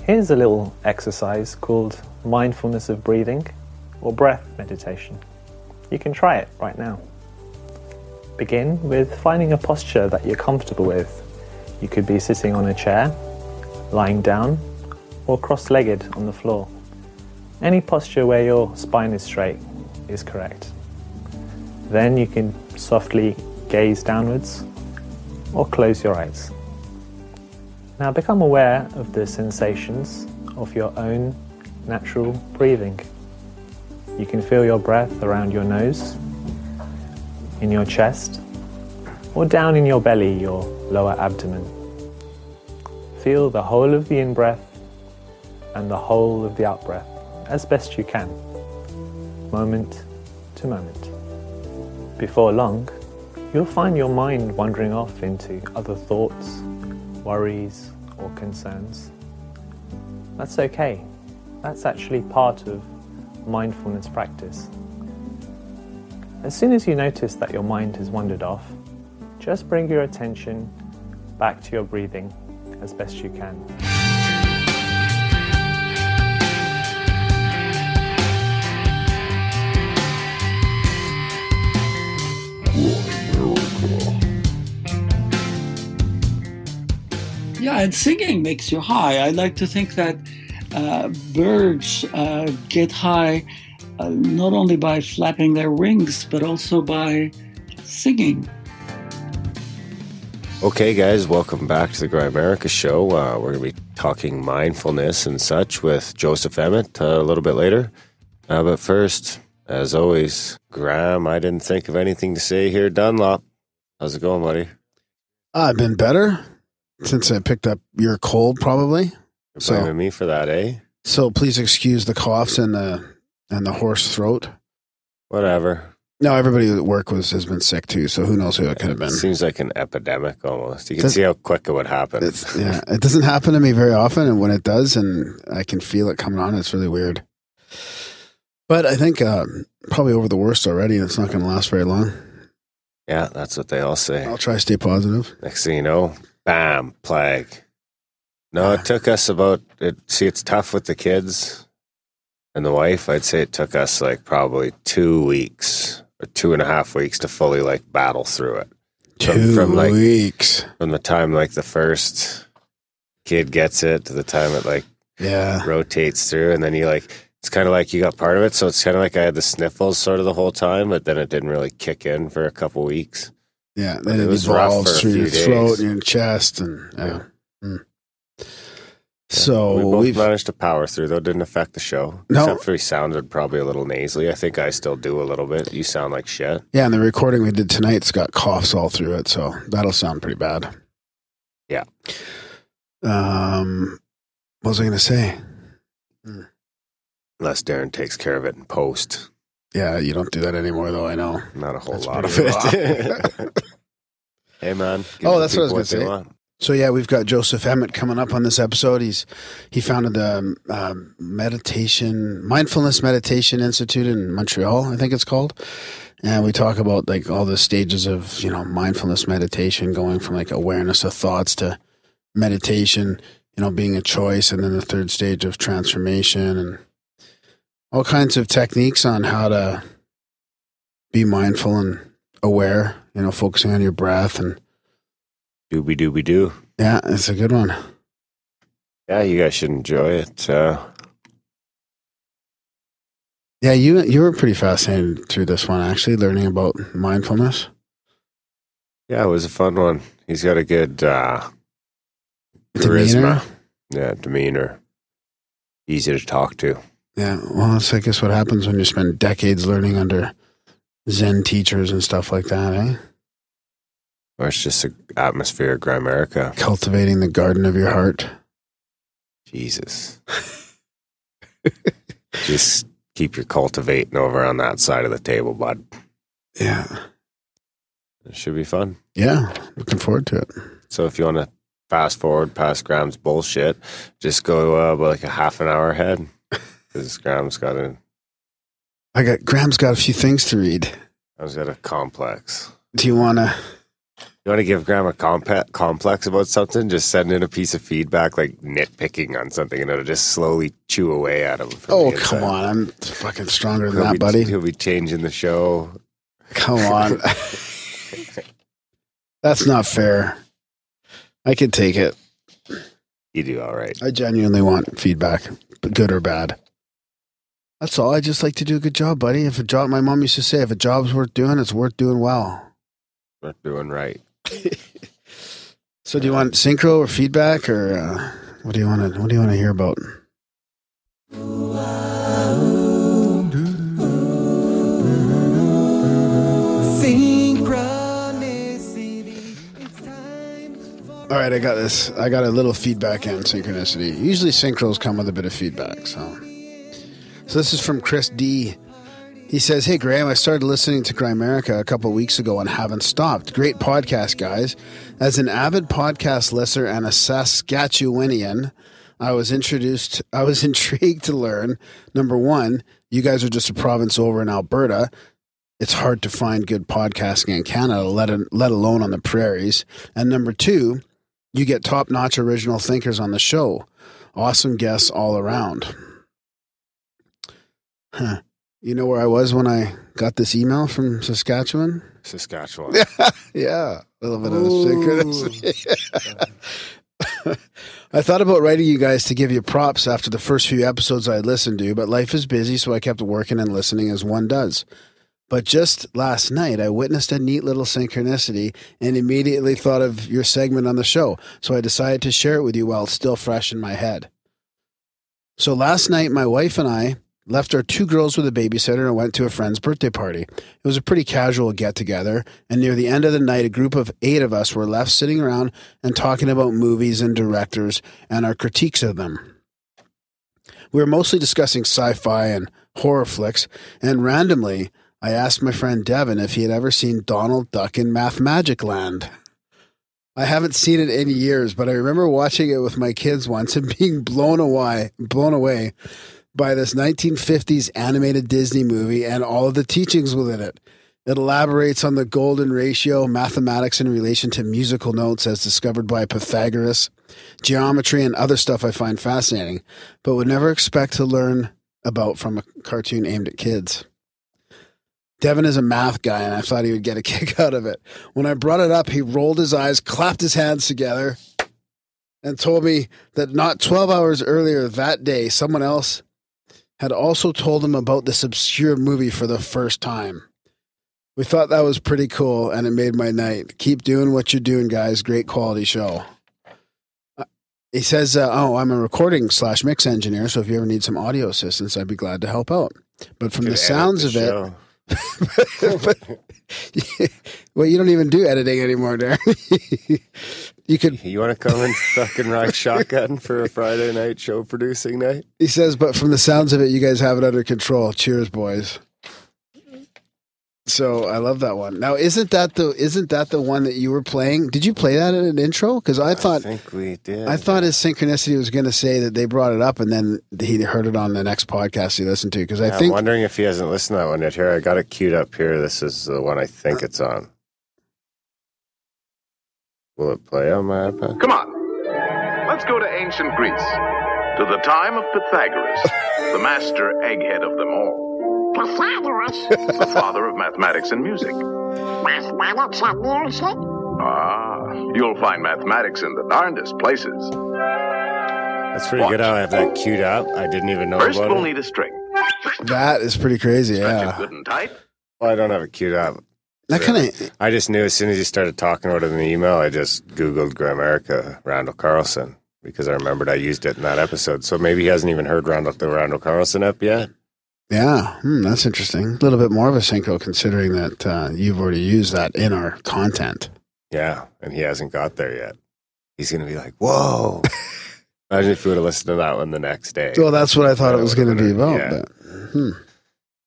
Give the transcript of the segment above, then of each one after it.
Here's a little exercise called mindfulness of breathing or breath meditation. You can try it right now. Begin with finding a posture that you're comfortable with. You could be sitting on a chair, lying down, or cross-legged on the floor. Any posture where your spine is straight is correct. Then you can softly gaze downwards or close your eyes. Now become aware of the sensations of your own natural breathing. You can feel your breath around your nose, in your chest, or down in your belly, your lower abdomen. Feel the whole of the in-breath and the whole of the out-breath as best you can, moment to moment. Before long, you'll find your mind wandering off into other thoughts, worries, or concerns. That's okay. That's actually part of mindfulness practice. As soon as you notice that your mind has wandered off, just bring your attention back to your breathing as best you can. Yeah, and singing makes you high. I like to think that birds get high not only by flapping their wings, but also by singing. Okay, guys, welcome back to the Grimerica show. We're going to be talking mindfulness and such with Joseph Emet a little bit later. But first, as always, Graham, I didn't think of anything to say here. Dunlop, how's it going, buddy? I've been better since I picked up your cold, probably. You're blaming me for that, eh? So please excuse the coughs and the hoarse throat. Whatever. No, everybody at work has been sick too, so who knows who it could have been. It seems like an epidemic almost. You can see how quick it would happen. It doesn't happen to me very often, and when it does, and I can feel it coming on, it's really weird. But I think probably over the worst already, and it's not going to last very long. Yeah, that's what they all say. I'll try to stay positive. Next thing you know, bam, plague. No, it took us it's tough with the kids and the wife. I'd say it took us like probably 2 weeks or 2.5 weeks to fully like battle through it. From 2 weeks. From the time like the first kid gets it to the time it rotates through, and then you it's kind of like you got part of it. So it's kind of like I had the sniffles sort of the whole time, but then it didn't really kick in for a couple weeks. Yeah, then it was rough through your throat and your chest, and yeah. So we both managed to power through, though. It didn't affect the show. No. Except for he sounded probably a little nasally. I think I still do a little bit. You sound like shit. Yeah, and the recording we did tonight's got coughs all through it, so that'll sound pretty bad. Yeah. What was I going to say? Unless Darren takes care of it in post. Yeah, you don't do that anymore, though, I know. Not a whole lot of it. Hey, man. Oh, that's what I was going to say. So yeah, we've got Joseph Emet coming up on this episode. He founded the Mindfulness Meditation Institute in Montreal, I think it's called. And we talk about like all the stages of, mindfulness meditation, going from like awareness of thoughts to meditation, being a choice, and then the third stage of transformation, and all kinds of techniques on how to be mindful and aware, focusing on your breath and Doobie-doobie-doo. Yeah, it's a good one. Yeah, you guys should enjoy it. Yeah, you were pretty fascinated through this one, actually, learning about mindfulness. Yeah, it was a fun one. He's got a good charisma. Demeanor? Yeah, demeanor. Easy to talk to. Yeah, well, that's, I guess, what happens when you spend decades learning under Zen teachers and stuff like that, eh? Or it's just an atmosphere of Grimerica. Cultivating the garden of your heart. Jesus. Just keep your cultivating over on that side of the table, bud. Yeah. It should be fun. Yeah, looking forward to it. So if you want to fast forward past Graham's bullshit, just go like a half an hour ahead. Because Graham's got Graham's got a few things to read. I've got a complex. Do you want to... You want to give Graham a complex about something? Just send in a piece of feedback, like nitpicking on something, and it'll just slowly chew away at him. Oh, come on. I'm fucking stronger than that, buddy. He'll be changing the show. Come on. That's not fair. I can take it. You do all right. I genuinely want feedback, good or bad. That's all. I just like to do a good job, buddy. If a job, my mom used to say, if a job's worth doing, it's worth doing well. Worth doing right. So, do you want synchro or feedback, or what do you want to hear about? All right, I got this. I got a little feedback and synchronicity. Usually synchros come with a bit of feedback. So this is from Chris D. He says, "Hey, Graham, I started listening to Grimerica a couple weeks ago and haven't stopped. Great podcast, guys. As an avid podcast listener and a Saskatchewanian, I was intrigued to learn, number one, you guys are just a province over in Alberta. It's hard to find good podcasting in Canada, let alone on the prairies. And number two, you get top-notch original thinkers on the show. Awesome guests all around." Huh. You know where I was when I got this email from Saskatchewan? Saskatchewan. Yeah, a little bit of synchronicity. I thought about writing you guys to give you props after the first few episodes I listened to, but life is busy, so I kept working and listening as one does. But just last night, I witnessed a neat little synchronicity and immediately thought of your segment on the show, so I decided to share it with you while it's still fresh in my head. So last night, my wife and I left our two girls with a babysitter and went to a friend's birthday party. It was a pretty casual get-together, and near the end of the night, a group of 8 of us were left sitting around and talking about movies and directors and our critiques of them. We were mostly discussing sci-fi and horror flicks, and randomly, I asked my friend Devin if he had ever seen Donald Duck in Mathmagicland. I haven't seen it in years, but I remember watching it with my kids once and being blown away by this 1950s animated Disney movie and all of the teachings within it. It elaborates on the golden ratio, mathematics in relation to musical notes as discovered by Pythagoras, geometry, and other stuff I find fascinating, but would never expect to learn about from a cartoon aimed at kids. Devin is a math guy, and I thought he would get a kick out of it. When I brought it up, he rolled his eyes, clapped his hands together, and told me that not 12 hours earlier that day, someone else had also told him about this obscure movie for the first time. We thought that was pretty cool, and it made my night. Keep doing what you're doing, guys. Great quality show. He says, I'm a recording/mix engineer, so if you ever need some audio assistance, I'd be glad to help out. But from the sounds of it... well, you don't even do editing anymore, Darren. You want to come and fucking ride shotgun for a Friday night show producing night? He says, but from the sounds of it, you guys have it under control. Cheers, boys. So I love that one. Now, isn't that the one that you were playing? Did you play that in an intro? Because I think we did. I thought his synchronicity was going to say that they brought it up, and then he heard it on the next podcast he listened to. Because I'm wondering if he hasn't listened to that one yet. Here, I got it queued up here. This is the one I think it's on. Will it play on my iPad? Come on, let's go to ancient Greece, to the time of Pythagoras, the master egghead of them all. Pythagoras? The father of mathematics and music. Mathematics and music? Ah, you'll find mathematics in the darndest places. That's pretty good how I have that queued up. I didn't even know First about we'll it. need a string. That is pretty crazy, Stretch it good and tight. Well, I don't have it queued up. That kind of. I just knew as soon as you started talking about it in the email, I just Googled Grimerica, Randall Carlson, because I remembered I used it in that episode. So maybe he hasn't even heard the Randall Carlson up yet. Yeah, that's interesting. A little bit more of a synchro considering that you've already used that in our content. Yeah, and he hasn't got there yet. He's going to be like, whoa. Imagine if you would have listened to that one the next day. Well, that's what I thought it was going to be about. Yeah. But,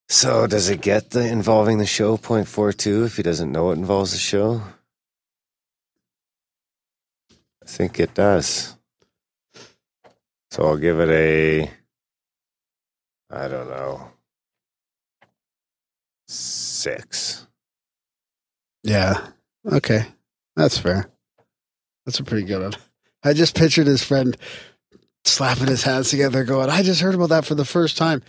So does it get the involving the show 0.42 if he doesn't know it involves the show? I think it does. So I'll give it I don't know, 6. Yeah. Okay. That's fair. That's a pretty good one. I just pictured his friend slapping his hands together going, I just heard about that for the first time.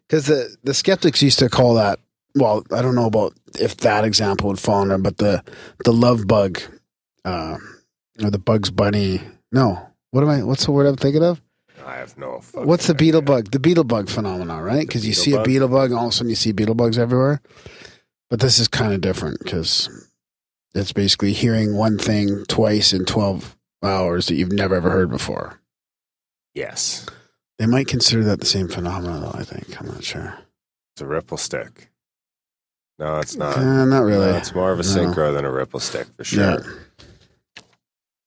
Because the skeptics used to call that, well, I don't know about if that example would fall under, but the love bug, or the Bugs Bunny. No. What's the word I'm thinking of? I have no What's the beetle bug? The beetle bug phenomenon, right? Because you see a beetle bug, and all of a sudden you see beetle bugs everywhere. But this is kind of different because it's basically hearing one thing twice in 12 hours that you've never ever heard before. Yes. They might consider that the same phenomenon, though, I think. I'm not sure. It's a ripple stick. No, it's not. Not really. No, it's more of a synchro than a ripple stick, for sure.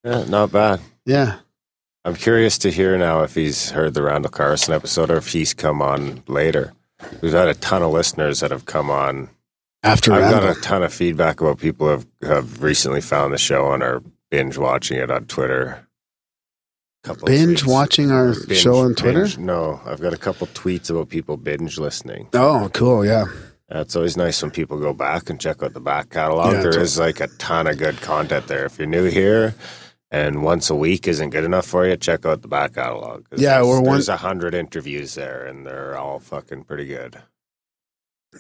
Yeah, not bad. Yeah. I'm curious to hear now if he's heard the Randall Carson episode or if he's come on later. We've had a ton of listeners that have come on. After I've Randall. got a ton of feedback about people who have recently found the show and are binge watching it on Twitter. Binge watching our show on Twitter? No, I've got a couple tweets about people binge listening. Oh, cool, yeah. It's always nice when people go back and check out the back catalog. Yeah, there is like a ton of good content there. If you're new here and once a week isn't good enough for you, check out the back catalog. Yeah, there's 100 interviews there, and they're all fucking pretty good.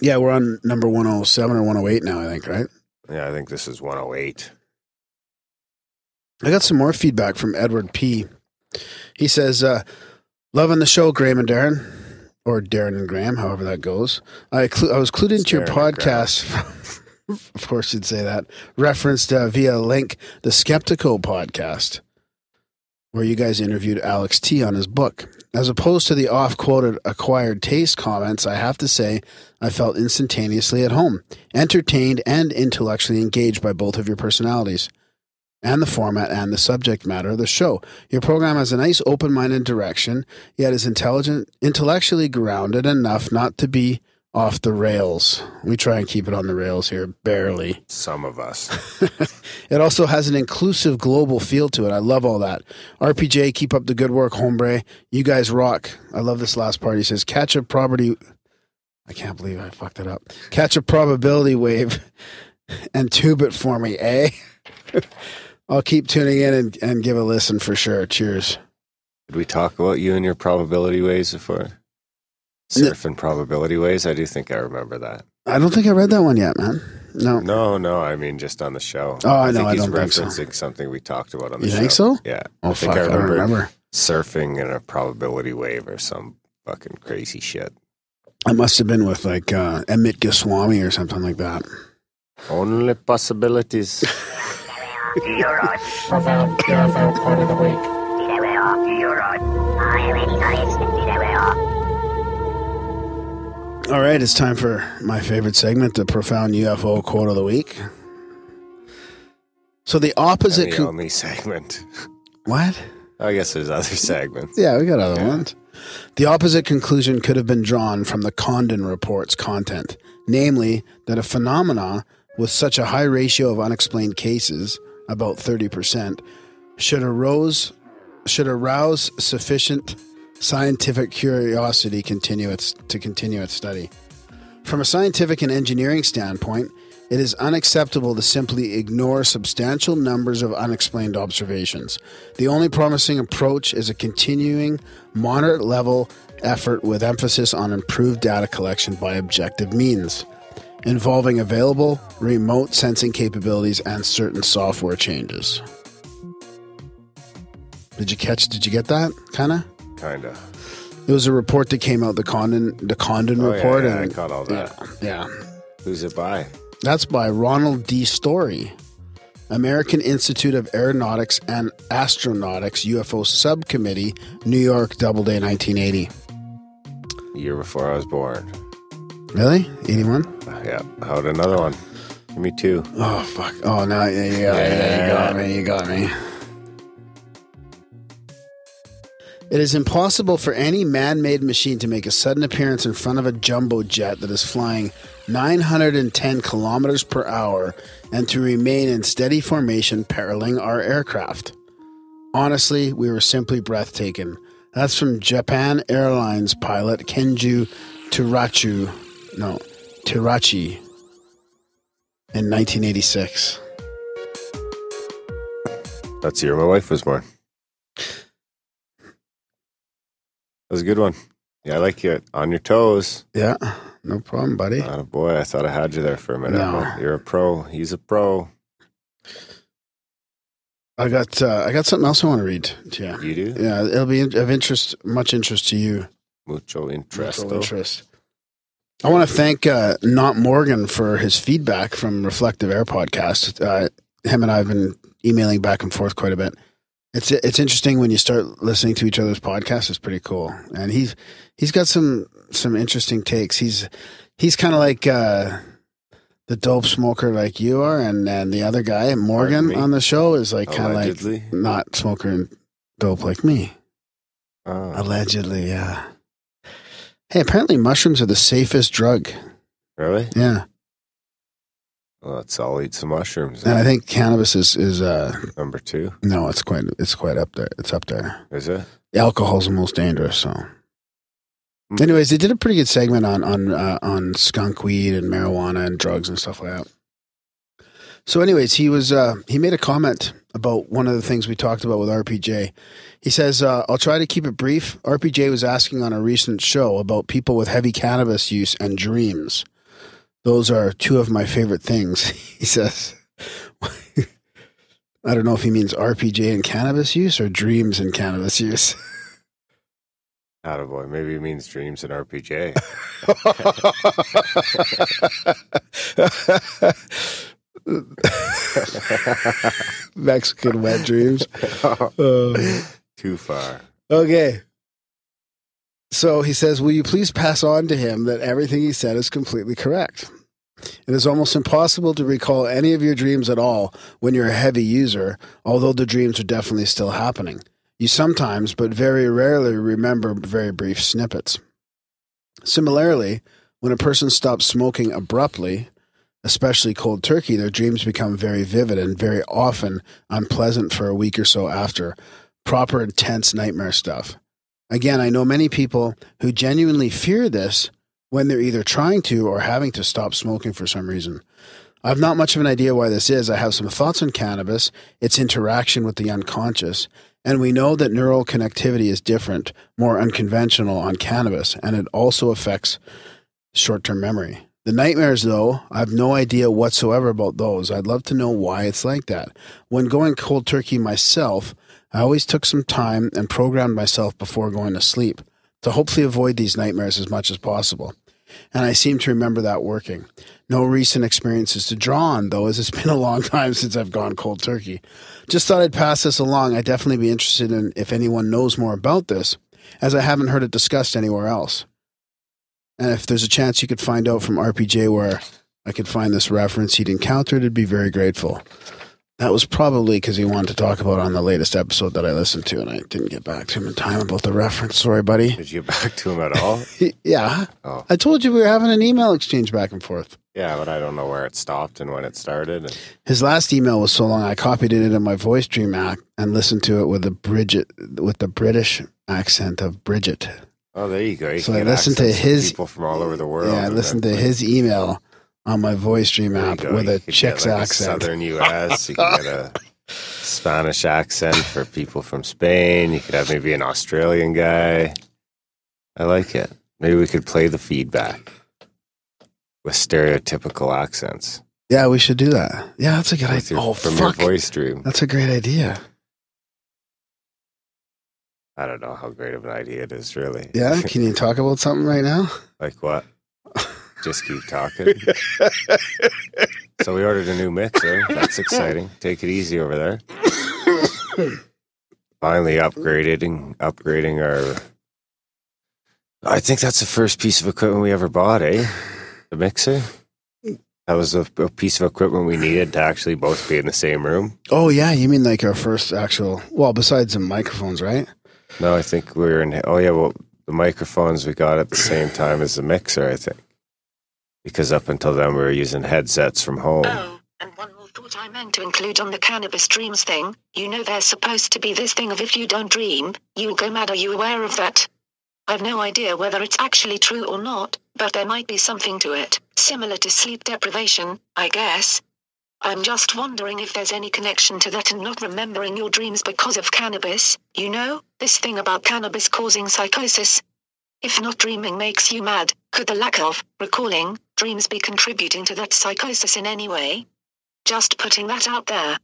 Yeah, we're on number 107 or 108 now, I think, right? Yeah, I think this is 108. I got some more feedback from Edward P. He says, loving the show, Graham and Darren. Or Darren and Graham, however that goes. I was clued into your podcast, of course you'd say that, referenced via a link, the Skeptical podcast, where you guys interviewed Alex T. on his book. As opposed to the off-quoted acquired taste comments, I have to say I felt instantaneously at home, entertained and intellectually engaged by both of your personalities, and the format and the subject matter of the show. Your program has a nice open-minded direction, yet is intellectually grounded enough not to be off the rails. We try and keep it on the rails here, barely. Some of us. It also has an inclusive global feel to it. I love all that. RPJ, keep up the good work, hombre. You guys rock. I love this last part. He says, catch a probability... I can't believe I fucked it up. Catch a probability wave and tube it for me, eh? I'll keep tuning in and give a listen for sure. Cheers. Did we talk about you and your probability ways before? Surfing probability ways? I do think I remember that. I don't think I read that one yet, man. No. No, I mean just on the show. Oh, I know. I he's don't think so. referencing something we talked about on the show. You think so? Yeah. Oh, fuck, I don't remember. Surfing in a probability wave or some fucking crazy shit. I must have been with like Emet Goswami or something like that. Only possibilities. Profound UFO quote of the week. All right, it's time for my favorite segment, the Profound UFO Quote of the Week. So the opposite... the only segment. What? I guess there's other segments. Yeah, we got other ones. The opposite conclusion could have been drawn from the Condon Report's content, namely that a phenomena with such a high ratio of unexplained cases, about 30%, should arouse sufficient scientific curiosity to continue its study. From a scientific and engineering standpoint, it is unacceptable to simply ignore substantial numbers of unexplained observations. The only promising approach is a continuing, moderate-level effort with emphasis on improved data collection by objective means, involving available remote sensing capabilities and certain software changes. Did you get that? Kinda? Kinda. It was a report that came out, the Condon report. Yeah, I caught all that. Yeah. Who's it by? That's by Ronald D. Story, American Institute of Aeronautics and Astronautics UFO Subcommittee, New York, Doubleday, 1980. Year before I was born. Really? 81? Yeah. How about another one? Give me two. Oh, fuck. Oh, no. Yeah, you got me. It is impossible for any man-made machine to make a sudden appearance in front of a jumbo jet that is flying 910 kilometers per hour and to remain in steady formation paralleling our aircraft. Honestly, we were simply breathtaking. That's from Japan Airlines pilot Kenju Terachi in 1986. That's the year my wife was born. That was a good one. Yeah, I like you on your toes. Yeah, no problem, buddy. Oh boy, I thought I had you there for a minute. No. But you're a pro. He's a pro. I got something else I want to read to you. You do? Yeah, it'll be of interest, much interest to you. Mucho interest. Mutual interest. I want to thank Not Morgan for his feedback from Reflective Air podcast. Him and I have been emailing back and forth quite a bit. It's interesting when you start listening to each other's podcasts. It's pretty cool, and he's got some interesting takes. He's kind of like the dope smoker like you are, and the other guy Morgan on the show is like kind of like not smoker and dope like me. Allegedly, yeah. Hey, apparently mushrooms are the safest drug. Really? Yeah. Well, let's all eat some mushrooms. And I think cannabis is number 2. No, it's quite up there. It's up there. Is it? Alcohol's the most dangerous. So, anyways, they did a pretty good segment on skunk weed and marijuana and drugs and stuff like that. So, anyways, he made a comment about one of the things we talked about with RPJ. He says, "I'll try to keep it brief." RPJ was asking on a recent show about people with heavy cannabis use and dreams. Those are 2 of my favorite things, he says. I don't know if he means RPJ and cannabis use or dreams and cannabis use. Attaboy. Maybe it means dreams and RPJ. Mexican wet dreams. Too far. Okay. So he says, will you please pass on to him that everything he said is completely correct? It is almost impossible to recall any of your dreams at all when you're a heavy user, although the dreams are definitely still happening. You sometimes, but very rarely, remember very brief snippets. Similarly, when a person stops smoking abruptly, especially cold turkey, their dreams become very vivid and very often unpleasant for a week or so after. Proper intense nightmare stuff. Again, I know many people who genuinely fear this when they're either trying to or having to stop smoking for some reason. I have not much of an idea why this is. I have some thoughts on cannabis, its interaction with the unconscious, and we know that neural connectivity is different, more unconventional on cannabis, and it also affects short-term memory. The nightmares, though, I have no idea whatsoever about those. I'd love to know why it's like that. When going cold turkey myself, I always took some time and programmed myself before going to sleep to hopefully avoid these nightmares as much as possible. And I seem to remember that working. No recent experiences to draw on, though, as it's been a long time since I've gone cold turkey. Just thought I'd pass this along. I'd definitely be interested in if anyone knows more about this, as I haven't heard it discussed anywhere else. And if there's a chance you could find out from RPJ where I could find this reference he'd encountered, I'd be very grateful. That was probably because he wanted to talk about on the latest episode that I listened to, and I didn't get back to him in time about the reference. Sorry, buddy. Did you get back to him at all? Yeah. Oh. I told you we were having an email exchange back and forth. Yeah, but I don't know where it stopped and when it started. His last email was so long, I copied it into my voice dream app and listened to it with the British accent of Bridget. Oh, there you go. So I listened to his people from all over the world. Yeah, I listened to his email on my voice dream app with a chick's accent. Southern U.S. You can get a Spanish accent for people from Spain. You could have maybe an Australian guy. I like it. Maybe we could play the feedback with stereotypical accents. Yeah, we should do that. Yeah, that's a good idea. From your voice stream. That's a great idea. I don't know how great of an idea it is, really. Yeah? Can you talk about something right now? Like what? Just keep talking. So we ordered a new mixer. That's exciting. Take it easy over there. Finally upgrading our... I think that's the first piece of equipment we ever bought, eh? The mixer. That was a piece of equipment we needed to actually both be in the same room. Oh, yeah. You mean like our first actual... Well, besides the microphones, right? No, I think we were in... Oh, yeah, well, the microphones we got at the same time as the mixer, I think. Because up until then, we were using headsets from home. Oh, and one more thought I meant to include on the cannabis dreams thing. You know there's supposed to be this thing of if you don't dream, you go mad. Are you aware of that? I've no idea whether it's actually true or not, but there might be something to it. Similar to sleep deprivation, I guess. I'm just wondering if there's any connection to that and not remembering your dreams because of cannabis. You know, this thing about cannabis causing psychosis. If not dreaming makes you mad, could the lack of recalling dreams be contributing to that psychosis in any way? Just putting that out there.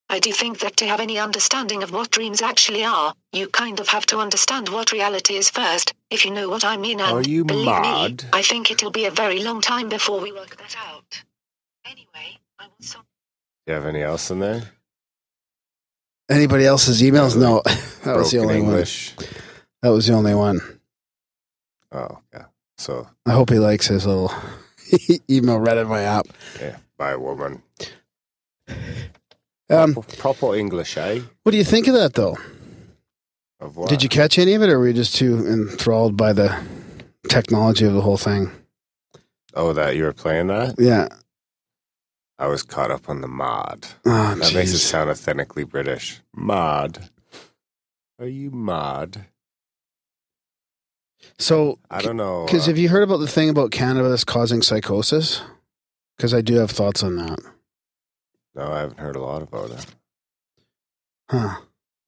I do think that to have any understanding of what dreams actually are, you kind of have to understand what reality is first, if you know what I mean. And Are you believe mad? me, I think it'll be a very long time before we work that out. Anyway, I want some. Do you have any else in there? Anybody else's emails? No, that was the Broken only English. one. That was the only one. Oh, yeah. So, I hope he likes his little email read in my app. yeah, by a woman. Um, Proper English, eh? What do you think of that, though? Of what? Did you catch any of it, or were you just too enthralled by the technology of the whole thing? Oh, that you were playing that? Yeah. I was caught up on the mod. Oh, That makes it jeez. sound authentically British. Mod. Are you mod? So, I don't know. because have you heard about the thing about cannabis causing psychosis? Because I do have thoughts on that. No, I haven't heard a lot about it. Huh.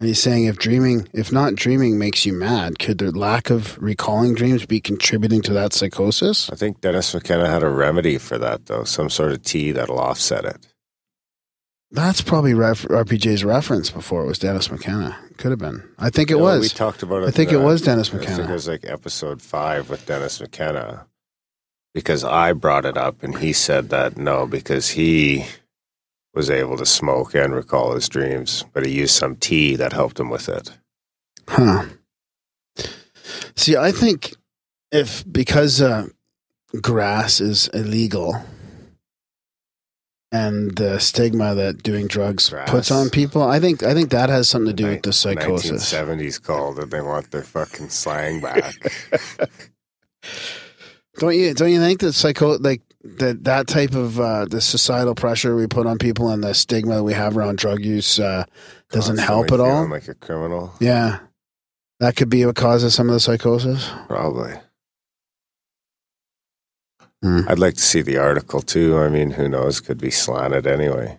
And he's saying if not dreaming makes you mad, could the lack of recalling dreams be contributing to that psychosis? I think Dennis McKenna had a remedy for that, though. Some sort of tea that'll offset it. That's probably RPJ's reference before it was Dennis McKenna. Could have been. I think it You know, was. We talked about it. I think it was Dennis I think McKenna. it was like episode 5 with Dennis McKenna. Because I brought it up and he said that no, because he was able to smoke and recall his dreams, but he used some tea that helped him with it. Huh. See, I think because grass is illegal and the stigma that doing drugs Grass? puts on people, I think that has something to do with the psychosis. 1970s called it. They want their fucking slang back. Don't you think that that type of the societal pressure we put on people and the stigma that we have around drug use doesn't help at Constantly all? feeling like a criminal. Yeah. That could be what causes some of the psychosis. Probably. Hmm. I'd like to see the article too. I mean, who knows? Could be slanted anyway.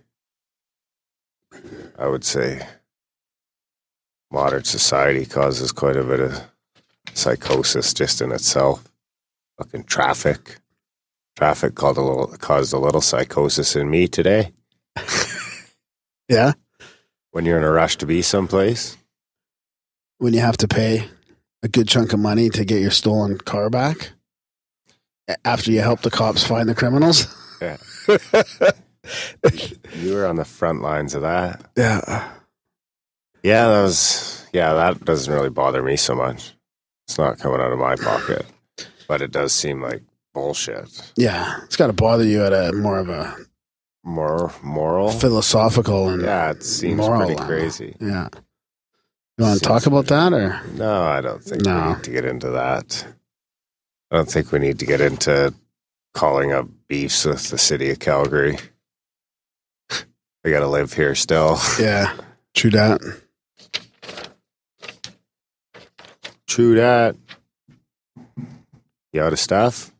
I would say modern society causes quite a bit of psychosis just in itself. Fucking traffic. Traffic caused a little psychosis in me today. Yeah. When you're in a rush to be someplace. When you have to pay a good chunk of money to get your stolen car back after you help the cops find the criminals. Yeah. You were on the front lines of that. Yeah. Yeah, that doesn't really bother me so much. It's not coming out of my pocket. But it does seem like bullshit. Yeah. It's got to bother you at a more of a More moral? philosophical and Yeah, it seems moral pretty level. crazy. Yeah. You want to talk about that or? No, I don't think No. we need to get into that. I don't think we need to get into calling up beefs with the city of Calgary. I got to live here still. Yeah. True that. True that. You out of stuff?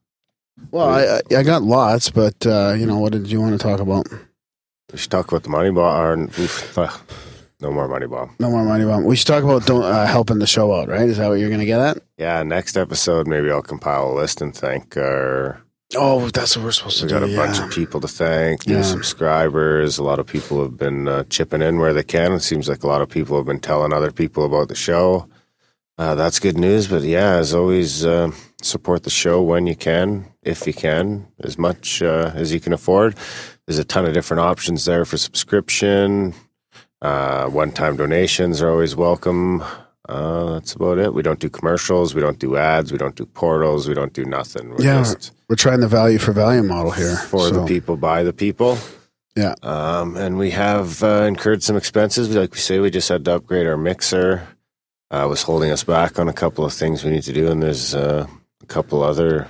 Well, I got lots, but what did you want to talk about? We should talk about the money bomb. No more money bomb. No more money bomb. We should talk about helping the show out, right? Is that what you're going to get at? Yeah, next episode, maybe I'll compile a list and thank our... Oh, that's what we're supposed to We do. got a bunch of people to thank, new subscribers. A lot of people have been chipping in where they can. It seems like a lot of people have been telling other people about the show. That's good news. But yeah, as always, support the show when you can, if you can, as much as you can afford. There's a ton of different options there for subscription. One-time donations are always welcome. That's about it. We don't do commercials. We don't do ads. We don't do portals. We don't do nothing. We're trying the value for value model here. For the people, by the people. Yeah. And we have incurred some expenses. Like we say, we just had to upgrade our mixer. Was holding us back on a couple of things we need to do. And there's a couple other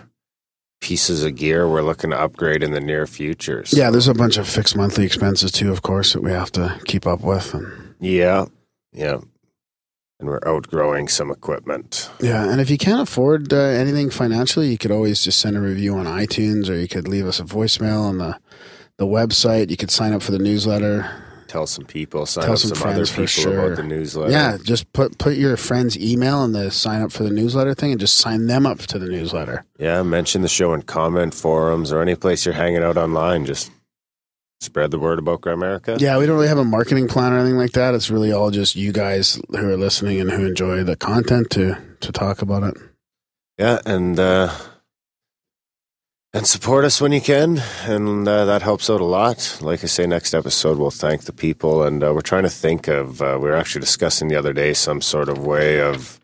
pieces of gear we're looking to upgrade in the near future. So. Yeah, there's a bunch of fixed monthly expenses too, of course, that we have to keep up with. Yeah. And we're outgrowing some equipment. Yeah, and if you can't afford anything financially, you could always just send a review on iTunes, or you could leave us a voicemail on the the website. You could sign up for the newsletter. Tell some people, sign Tell up some some other friends for people sure. about the newsletter. Yeah, just put your friend's email in the sign up for the newsletter thing and just sign them up to the newsletter. Yeah, mention the show in comment forums or any place you're hanging out online. Just spread the word about Grimerica. Yeah, we don't really have a marketing plan or anything like that. It's really all just you guys who are listening and who enjoy the content to talk about it. Yeah, and support us when you can, and that helps out a lot. Like I say, next episode we'll thank the people, and we're trying to think of, we were actually discussing the other day some sort of way of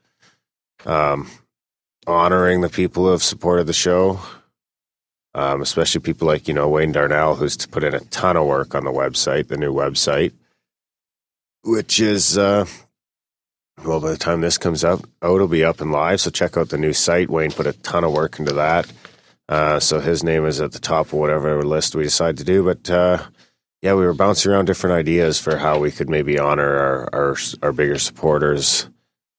honoring the people who have supported the show, especially people like, Wayne Darnell, who's put in a ton of work on the website, the new website, which is, by the time this comes out, it'll be up and live, so check out the new site. Wayne put a ton of work into that. So his name is at the top of whatever list we decide to do. But we were bouncing around different ideas for how we could maybe honor our bigger supporters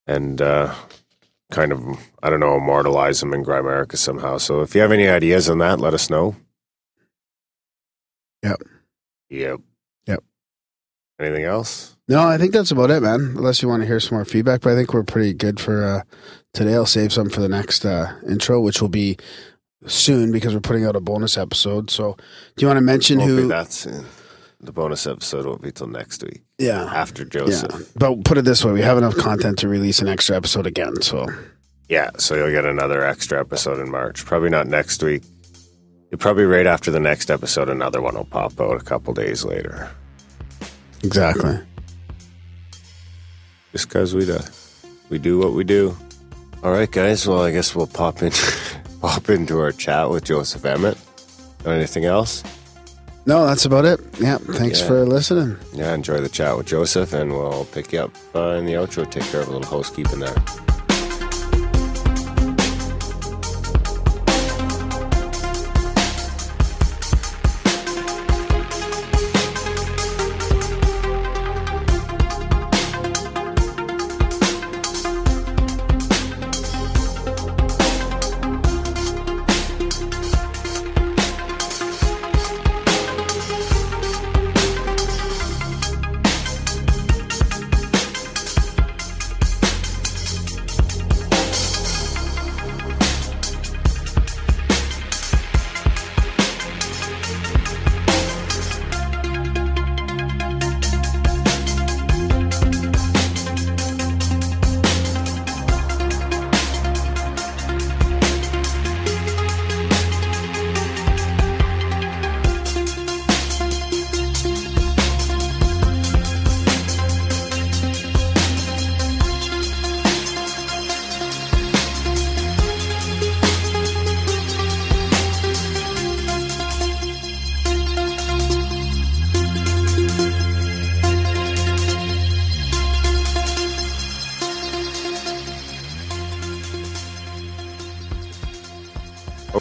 and kind of, immortalize them in Grimerica somehow. So if you have any ideas on that, let us know. Yep. Anything else? No, I think that's about it, man. Unless you want to hear some more feedback, but I think we're pretty good for today. I'll save some for the next intro, which will be soon because we're putting out a bonus episode. So do you want to mention who that's the bonus episode won't be till next week. Yeah. After Joseph. Yeah. But put it this way, we have enough content to release an extra episode again. So so you'll get another extra episode in March. Probably not next week. Probably right after the next episode, another one will pop out a couple days later. Exactly. Just because we do what we do. All right, guys. Well, I guess we'll pop into our chat with Joseph Emet. Anything else? No, that's about it. Yeah, thanks for listening. Yeah, enjoy the chat with Joseph, and we'll pick you up in the outro. Take care of a little housekeeping there.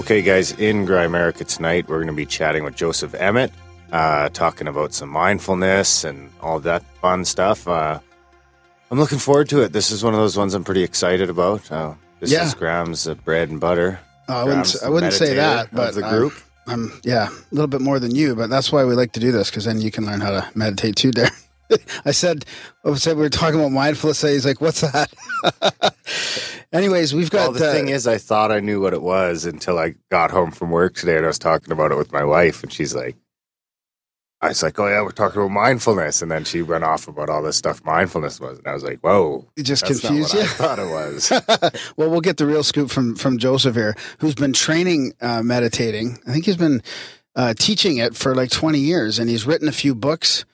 Okay, guys, in Grimerica tonight, we're going to be chatting with Joseph Emet, talking about some mindfulness and all that fun stuff. I'm looking forward to it. This is one of those ones I'm pretty excited about. This is Graham's bread and butter. I wouldn't say that, but the group. I'm a little bit more than you, but that's why we like to do this, because then you can learn how to meditate too, Darren. I said we were talking about mindfulness. He's like, "What's that?" Anyways, we've got. Well, the thing is, I thought I knew what it was until I got home from work today, and I was talking about it with my wife, and she's like, "I was like, oh yeah, we're talking about mindfulness," and then she went off about all this stuff mindfulness was, and I was like, "Whoa, you just that's confused not you." what I thought it was. Well, we'll get the real scoop from Joseph here, who's been training meditating. I think he's been teaching it for like 20 years, and he's written a few books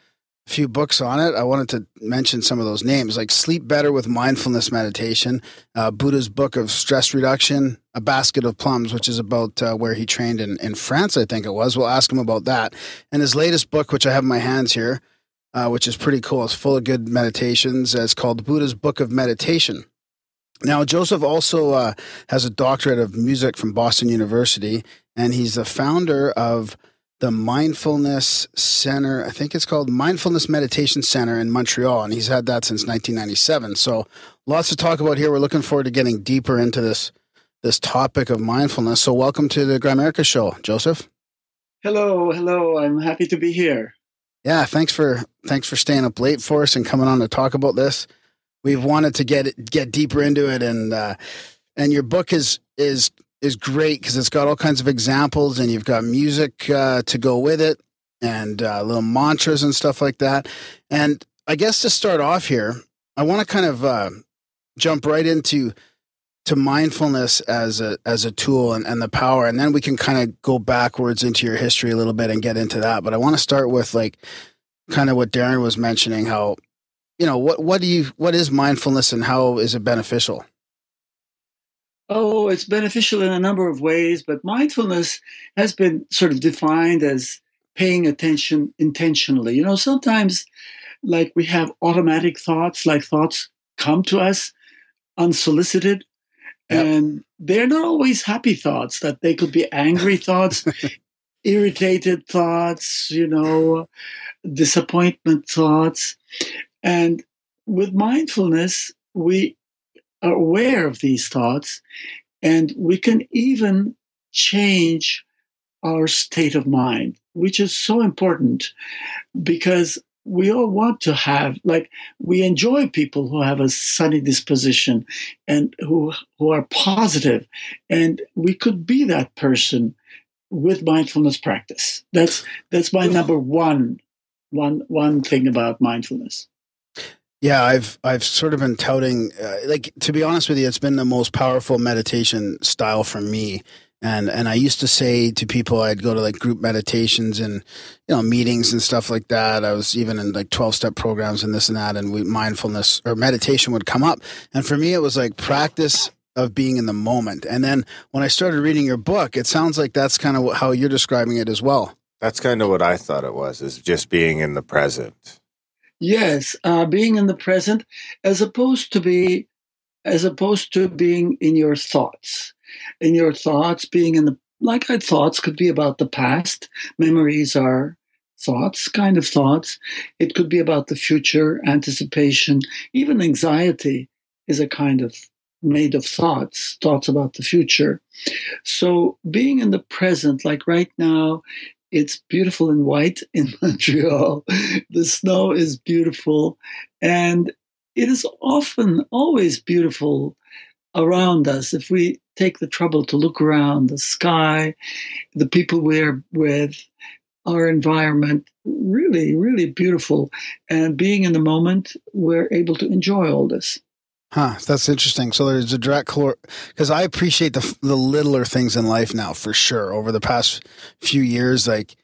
on it. I wanted to mention some of those names, like Sleep Better with Mindfulness Meditation, Buddha's Book of Stress Reduction, A Basket of Plums, which is about where he trained in France, I think it was. We'll ask him about that. And his latest book, which I have in my hands here, which is pretty cool. It's full of good meditations. It's called Buddha's Book of Meditation. Now, Joseph also has a doctorate of music from Boston University, and he's the founder of the Mindfulness Center. I think it's called Mindfulness Meditation Centre in Montreal, and he's had that since 1997. So lots to talk about here. We're looking forward to getting deeper into this topic of mindfulness. So welcome to the Grimerica show, Joseph. Hello, hello. I'm happy to be here. Yeah, thanks for staying up late for us and coming on to talk about this. We've wanted to get deeper into it, and your book is great because it's got all kinds of examples, and you've got music to go with it, and little mantras and stuff like that. And I guess to start off here, I want to kind of jump right into mindfulness as a tool and the power, and then we can kind of go backwards into your history a little bit and get into that. But I want to start with like kind of what Darren was mentioning, how, you know, what is mindfulness and how is it beneficial? Oh, it's beneficial in a number of ways, but mindfulness has been sort of defined as paying attention intentionally. Sometimes like we have automatic thoughts, like thoughts come to us unsolicited. Yep. And they're not always happy thoughts, that they could be angry thoughts, irritated thoughts, disappointment thoughts. And with mindfulness, we are aware of these thoughts, and we can even change our state of mind, which is so important because we all want to have, like, we enjoy people who have a sunny disposition and who are positive, and we could be that person with mindfulness practice. That's my number one thing about mindfulness. Yeah, I've sort of been touting, like, to be honest with you, it's been the most powerful meditation style for me. And I used to say to people, I'd go to like group meditations and, meetings and stuff like that. I was even in like 12-step programs and this and that, and mindfulness or meditation would come up. And for me, it was like practice of being in the moment. And then when I started reading your book, it sounds like that's kind of how you're describing it as well. That's kind of what I thought it was, is just being in the present. Yes, being in the present as opposed to being in your thoughts. In your thoughts, being in the, like, our thoughts could be about the past. Memories are thoughts, kind of thoughts. It could be about the future, anticipation. Even anxiety is a kind of made of thoughts about the future. So being in the present, like right now, it's beautiful and white in Montreal. The snow is beautiful, and it is often always beautiful around us if we take the trouble to look around the sky, the people we're with, our environment. Really, really beautiful. And being in the moment, we're able to enjoy all this. Huh, that's interesting. So there's a direct because I appreciate the littler things in life now, for sure. Over the past few years, like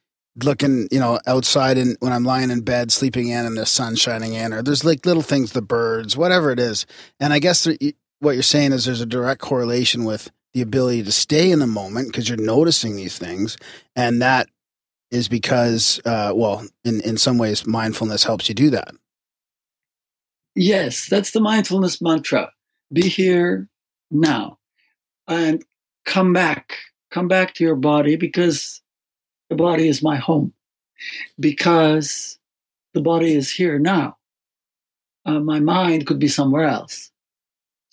looking, outside, and when I'm lying in bed, sleeping in, and the sun shining in, or there's like little things, the birds, whatever it is. And I guess what you're saying is there's a direct correlation with the ability to stay in the moment because you're noticing these things. And that is because, in some ways, mindfulness helps you do that. Yes, that's the mindfulness mantra. Be here now and come back to your body, because the body is my home, because the body is here now. My mind could be somewhere else.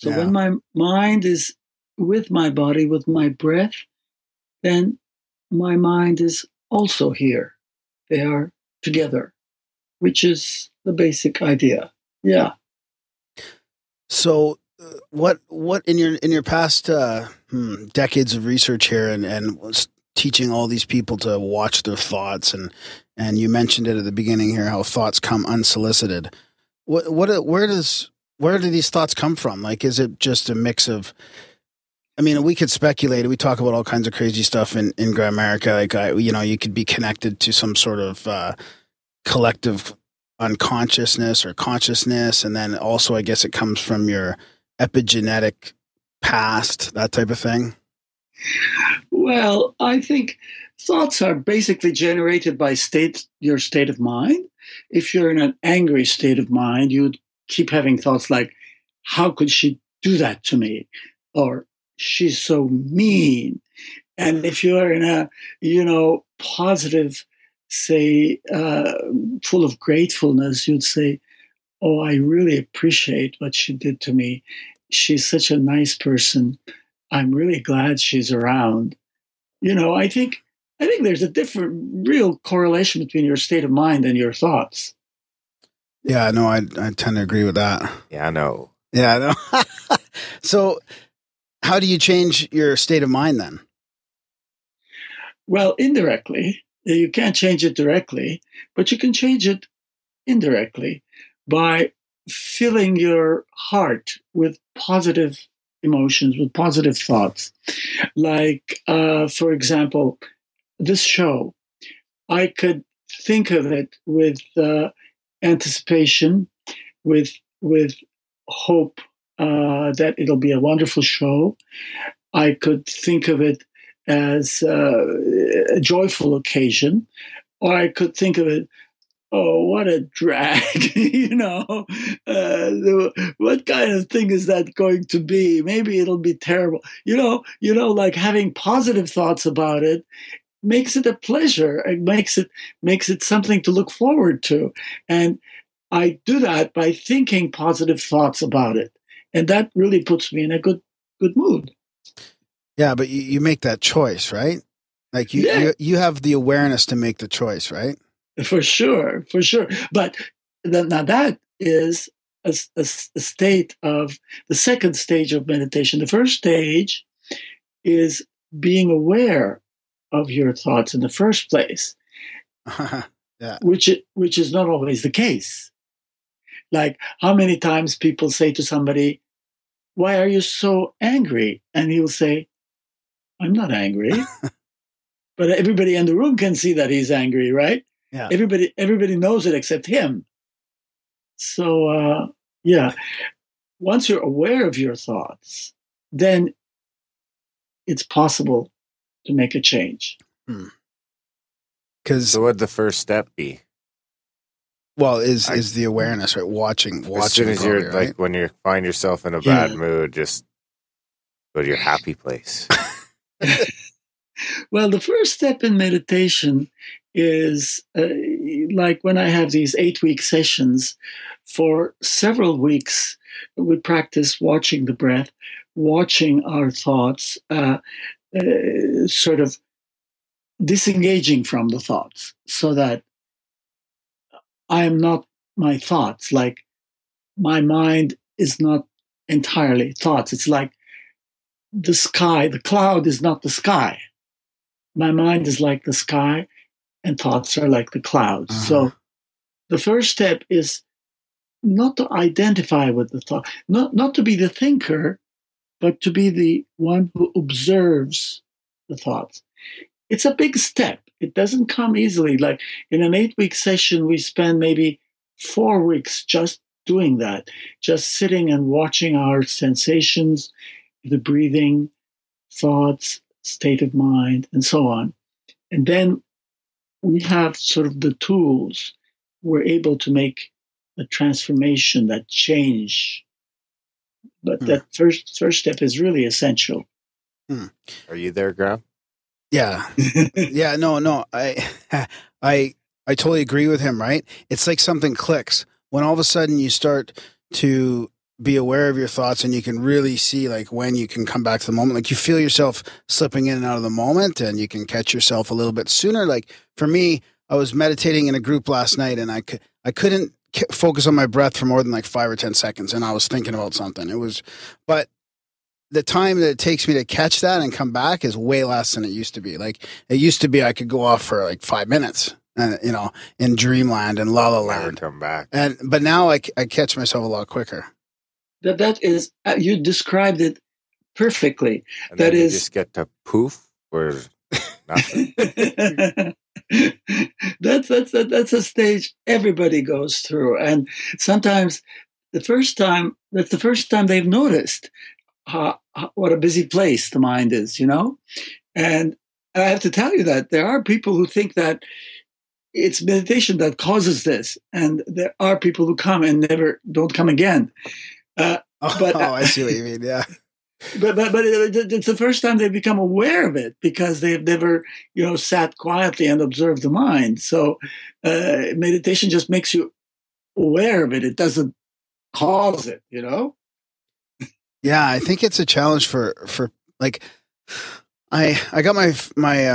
So when my mind is with my body, with my breath, then my mind is also here. They are together, which is the basic idea. Yeah. So what in your past decades of research here and teaching all these people to watch their thoughts, and you mentioned it at the beginning here, how thoughts come unsolicited. Where do these thoughts come from? Like, is it just a mix of, I mean, we could speculate. We talk about all kinds of crazy stuff in Grimerica. Like, you could be connected to some sort of collective unconsciousness or consciousness. And then also, I guess it comes from your epigenetic past, that type of thing. Well, I think thoughts are basically generated by your state of mind. If you're in an angry state of mind, you'd keep having thoughts like, how could she do that to me? Or she's so mean. And if you're in a, positive, say, full of gratefulness, you'd say, oh, I really appreciate what she did to me. She's such a nice person. I'm really glad she's around. I think I think there's a real correlation between your state of mind and your thoughts. Yeah, no, I tend to agree with that. Yeah, I know. Yeah, I know. So how do you change your state of mind then? Well, indirectly. You can't change it directly, but you can change it indirectly by filling your heart with positive emotions, with positive thoughts. Like, for example, this show, I could think of it with anticipation, with hope that it'll be a wonderful show. I could think of it as a joyful occasion, or I could think of it, oh, what a drag! What kind of thing is that going to be? Maybe it'll be terrible. Like having positive thoughts about it makes it a pleasure. It makes it something to look forward to, and I do that by thinking positive thoughts about it, and that really puts me in a good mood. Yeah, but you make that choice, right? Like you have the awareness to make the choice, right? For sure. But now that is a state of the second stage of meditation. The first stage is being aware of your thoughts in the first place, yeah. which is not always the case. Like, how many times people say to somebody, "Why are you so angry?" And he'll say, "I'm not angry." But everybody in the room can see that he's angry, right? Yeah. Everybody knows it except him. So, once you're aware of your thoughts, then it's possible to make a change. Because So what'd the first step be? well, is the awareness, right? Watching. As soon as you're probably, like when you find yourself in a bad mood, just go to your happy place. Well, the first step in meditation is like when I have these 8-week sessions, for several weeks, we practice watching the breath, watching our thoughts, sort of disengaging from the thoughts so that I am not my thoughts. Like, my mind is not entirely thoughts. It's like the sky, the cloud is not the sky. My mind is like the sky, and thoughts are like the clouds. So the first step is not to identify with the thought, not to be the thinker, but to be the one who observes the thoughts. It's a big step. It doesn't come easily. Like in an 8-week session, we spend maybe 4 weeks just doing that, just sitting and watching our sensations, the breathing, thoughts, state of mind, and so on. And then we have sort of the tools. We're able to make a transformation, that change. But that first step is really essential. Are you there, Graham? Yeah. Yeah, no. I totally agree with him, right? It's like something clicks. When all of a sudden you start to be aware of your thoughts and you can really see like when you can come back to the moment, like you feel yourself slipping in and out of the moment and you can catch yourself a little bit sooner. Like for me, I was meditating in a group last night and I couldn't focus on my breath for more than like 5 or 10 seconds. And I was thinking about something. But the time that it takes me to catch that and come back is way less than it used to be. Like it used to be, I could go off for like 5 minutes and, in dreamland and la la land. Never come back. But now I catch myself a lot quicker. That is, you described it perfectly. And that then is, you just get to poof or nothing. that's a stage everybody goes through, and sometimes that's the first time they've noticed what a busy place the mind is, And I have to tell you that there are people who think that it's meditation that causes this, and there are people who come and don't come again. I see what you mean. Yeah. But it's the first time they become aware of it because they've never, sat quietly and observed the mind. So meditation just makes you aware of it. It doesn't cause it, Yeah, I think it's a challenge for like, I got my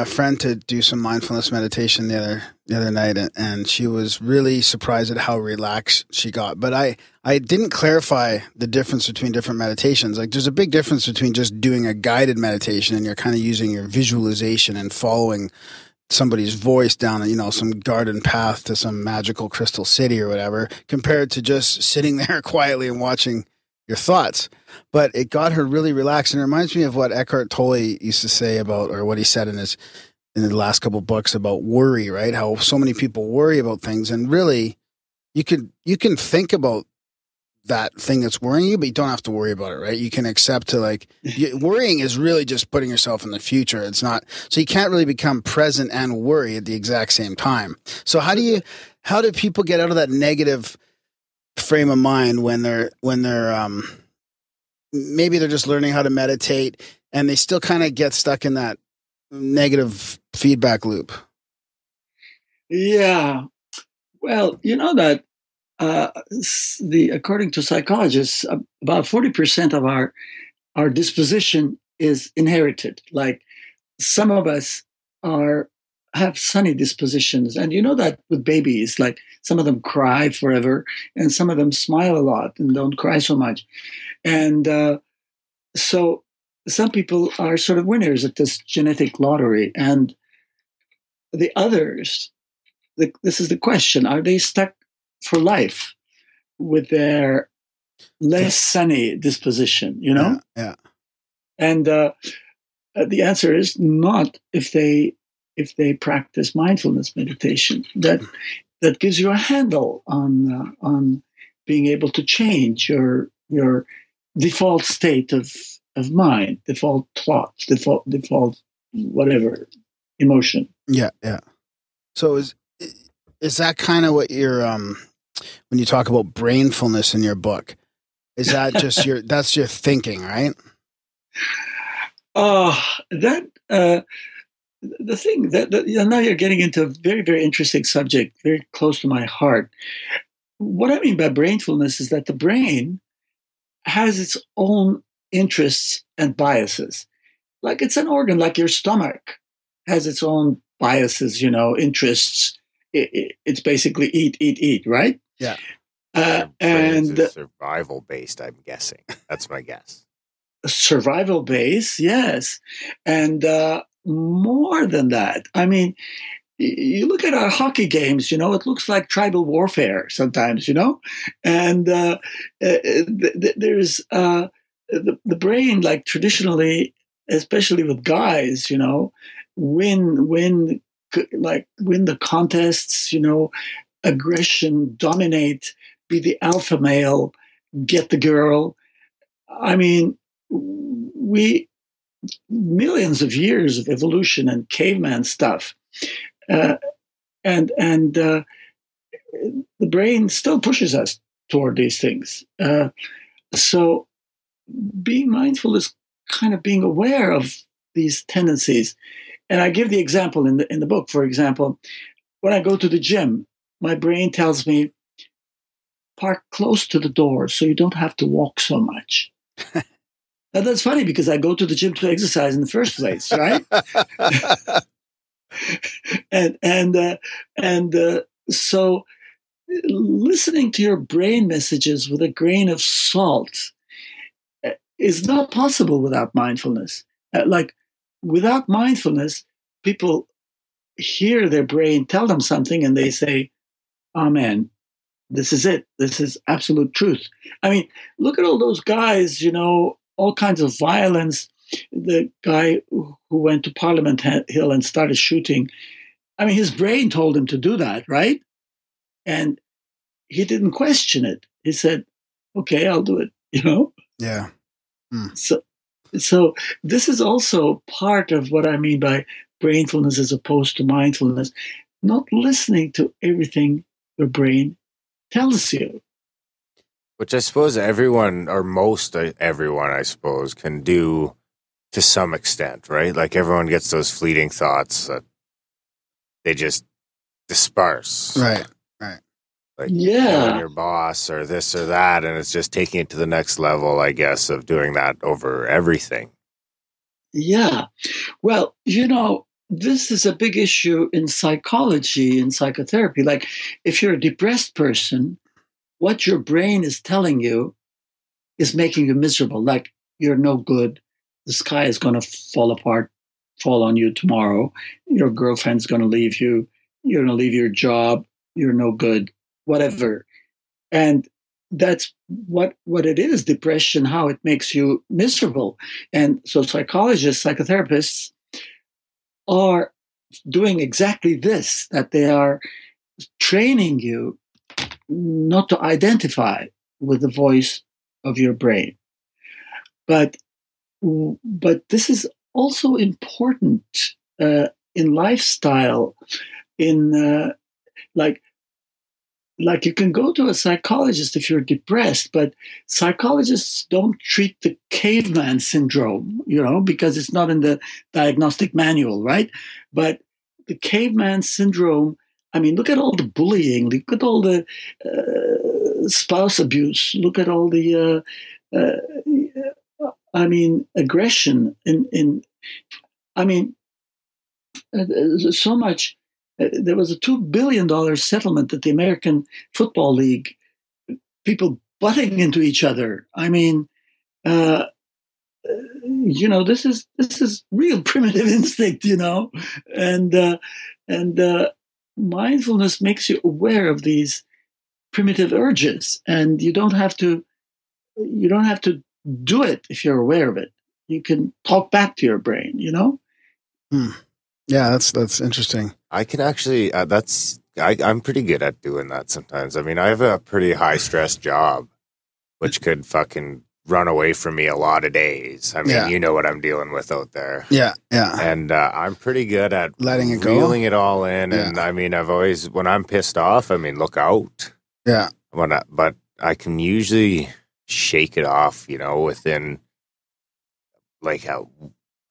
friend to do some mindfulness meditation the other night, and she was really surprised at how relaxed she got. But I didn't clarify the difference between different meditations. Like, there's a big difference between just doing a guided meditation and you're kind of using your visualization and following somebody's voice down, some garden path to some magical crystal city or whatever, compared to just sitting there quietly and watching your thoughts. But it got her really relaxed, and it reminds me of what Eckhart Tolle used to say about, or what he said in the last couple of books about worry, right? How so many people worry about things, and really, you can think about that thing that's worrying you, but you don't have to worry about it, right? You can accept to worrying is really just putting yourself in the future. It's not, so you can't really become present and worry at the exact same time. So how do people get out of that negative frame of mind when they're maybe they're just learning how to meditate and they still kind of get stuck in that negative feedback loop? Yeah. Well, you know that according to psychologists, about 40% of our disposition is inherited. Like, some of us have sunny dispositions, and you know that with babies, like, some of them cry forever, and some of them smile a lot and don't cry so much. And so some people are sort of winners at this genetic lottery, and the others, this is the question: are they stuck for life with their less sunny disposition? Yeah. And the answer is not if they practice mindfulness meditation. That gives you a handle on being able to change your default state of mind, default thoughts, default whatever emotion. Yeah. So is that kind of what you're when you talk about brainfulness in your book? Is that just that's your thinking, right? The thing that now you're getting into a very, very interesting subject, very close to my heart. What I mean by brainfulness is that the brain has its own interests and biases. Like, it's an organ, like your stomach has its own biases, interests. It's basically eat, right? Yeah. And survival based, I'm guessing. That's my guess. Survival based, yes. And more than that, I mean, you look at our hockey games, it looks like tribal warfare sometimes, and there's the brain, like, traditionally, especially with guys, win the contests, aggression, dominate, be the alpha male, get the girl. I mean, millions of years of evolution and caveman stuff, and the brain still pushes us toward these things. So being mindful is kind of being aware of these tendencies. And I give the example in the book. For example, when I go to the gym, my brain tells me, park close to the door so you don't have to walk so much. Now, that's funny because I go to the gym to exercise in the first place, right? So listening to your brain messages with a grain of salt is not possible without mindfulness. Without mindfulness, people hear their brain tell them something and they say, "Amen. This is it. This is absolute truth." I mean, look at all those guys, all kinds of violence. The guy who went to Parliament Hill and started shooting, I mean, his brain told him to do that, right? And he didn't question it. He said, "Okay, I'll do it," Yeah. So this is also part of what I mean by brainfulness as opposed to mindfulness, not listening to everything your brain tells you. Which I suppose everyone, or most everyone, I suppose, can do to some extent, right? Like, everyone gets those fleeting thoughts that they just disperse. Right. Like, yeah, your boss or this or that, and it's just taking it to the next level, I guess, of doing that over everything. Yeah. Well, this is a big issue in psychology and psychotherapy. Like, if you're a depressed person, what your brain is telling you is making you miserable. Like, you're no good. The sky is going to fall apart, fall on you tomorrow. Your girlfriend's going to leave you. You're going to leave your job. You're no good, whatever. And that's what it is, depression, how it makes you miserable. And so psychologists, psychotherapists are doing exactly this, that they are training you not to identify with the voice of your brain. But this is also important in lifestyle, in like you can go to a psychologist if you're depressed, but psychologists don't treat the caveman syndrome, because it's not in the diagnostic manual, right? But the caveman syndrome, I mean, look at all the bullying, look at all the spouse abuse, look at all the, aggression so much. There was a $2 billion settlement at the American Football League, people butting into each other. I mean, this is real primitive instinct, and mindfulness makes you aware of these primitive urges, and you don't have to do it if you're aware of it. You can talk back to your brain, Yeah, that's interesting. I can actually, I'm pretty good at doing that sometimes. I mean, I have a pretty high stress job, which could fucking run away from me a lot of days. I mean, you know what I'm dealing with out there. Yeah, yeah. And I'm pretty good at letting it go, reeling it all in. Yeah. And I mean, I've always, when I'm pissed off, I mean, look out. Yeah. But I can usually shake it off, within like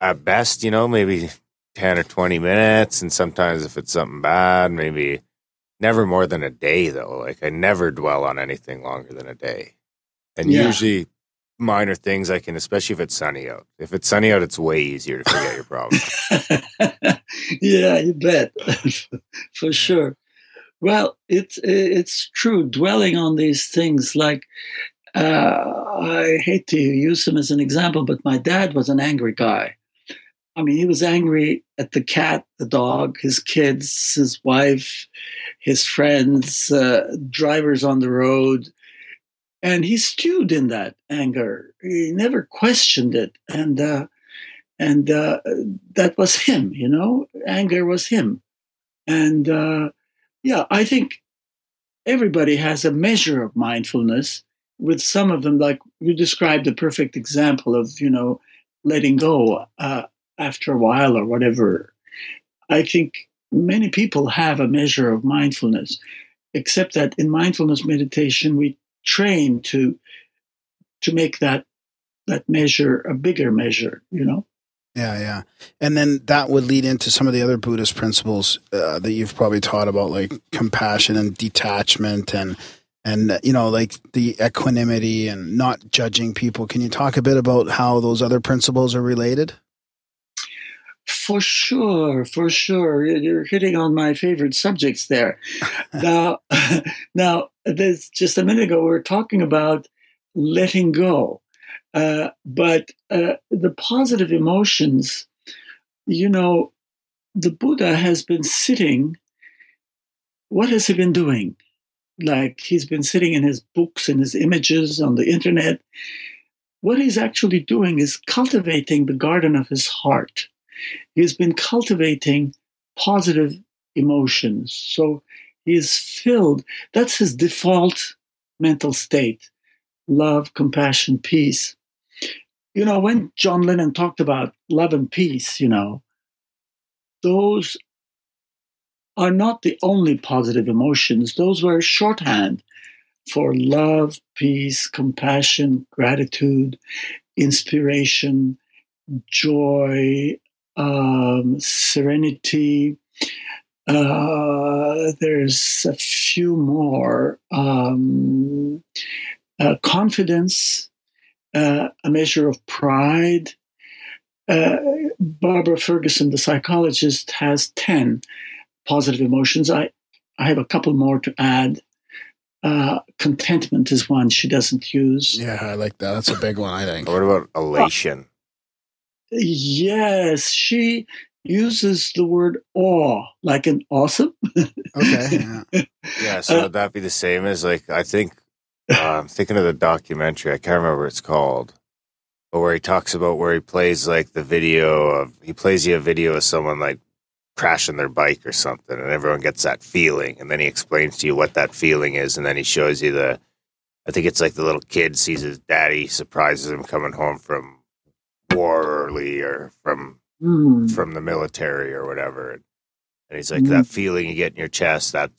at best, maybe 10 or 20 minutes. And sometimes if it's something bad, maybe never more than a day, though. Like, I never dwell on anything longer than a day. And usually minor things I can, especially if it's sunny out. If it's sunny out, it's way easier to forget your problem. Yeah, you bet. For sure. Well, it's true. Dwelling on these things, like, I hate to use him as an example, but my dad was an angry guy. I mean, he was angry at the cat, the dog, his kids, his wife, his friends, drivers on the road. And he stewed in that anger. He never questioned it. And that was him, Anger was him. And I think everybody has a measure of mindfulness. With some of them, like you described, a perfect example of, letting go after a while or whatever. I think many people have a measure of mindfulness, except that in mindfulness meditation, we train to make that measure a bigger measure, Yeah. And then that would lead into some of the other Buddhist principles that you've probably taught about, like compassion and detachment and like the equanimity and not judging people. Can you talk a bit about how those other principles are related? For sure. You're hitting on my favorite subjects there. Now, there's just a minute ago, we were talking about letting go. But the positive emotions, the Buddha has been sitting. What has he been doing? Like, he's been sitting in his books and his images on the internet. What he's actually doing is cultivating the garden of his heart. He's been cultivating positive emotions. So he's filled, that's his default mental state: love, compassion, peace. When John Lennon talked about love and peace, those are not the only positive emotions. Those were shorthand for love, peace, compassion, gratitude, inspiration, joy, serenity. There's a few more. Confidence, a measure of pride, Barbara Ferguson, the psychologist, has 10 positive emotions. I have a couple more to add. Contentment is one she doesn't use. Yeah, I like that. That's a big one, I think. What about elation? Yes, she uses the word awe, like an awesome. Okay. Yeah, so would that be the same as, like, I think, I'm thinking of the documentary, I can't remember what it's called, but where he talks about where he plays, like, he plays you a video of someone, like, crashing their bike or something, and everyone gets that feeling, and then he explains to you what that feeling is, and then he shows you I think it's like the little kid sees his daddy, surprises him coming home from war early or from the military or whatever, and he's like, that feeling you get in your chest, that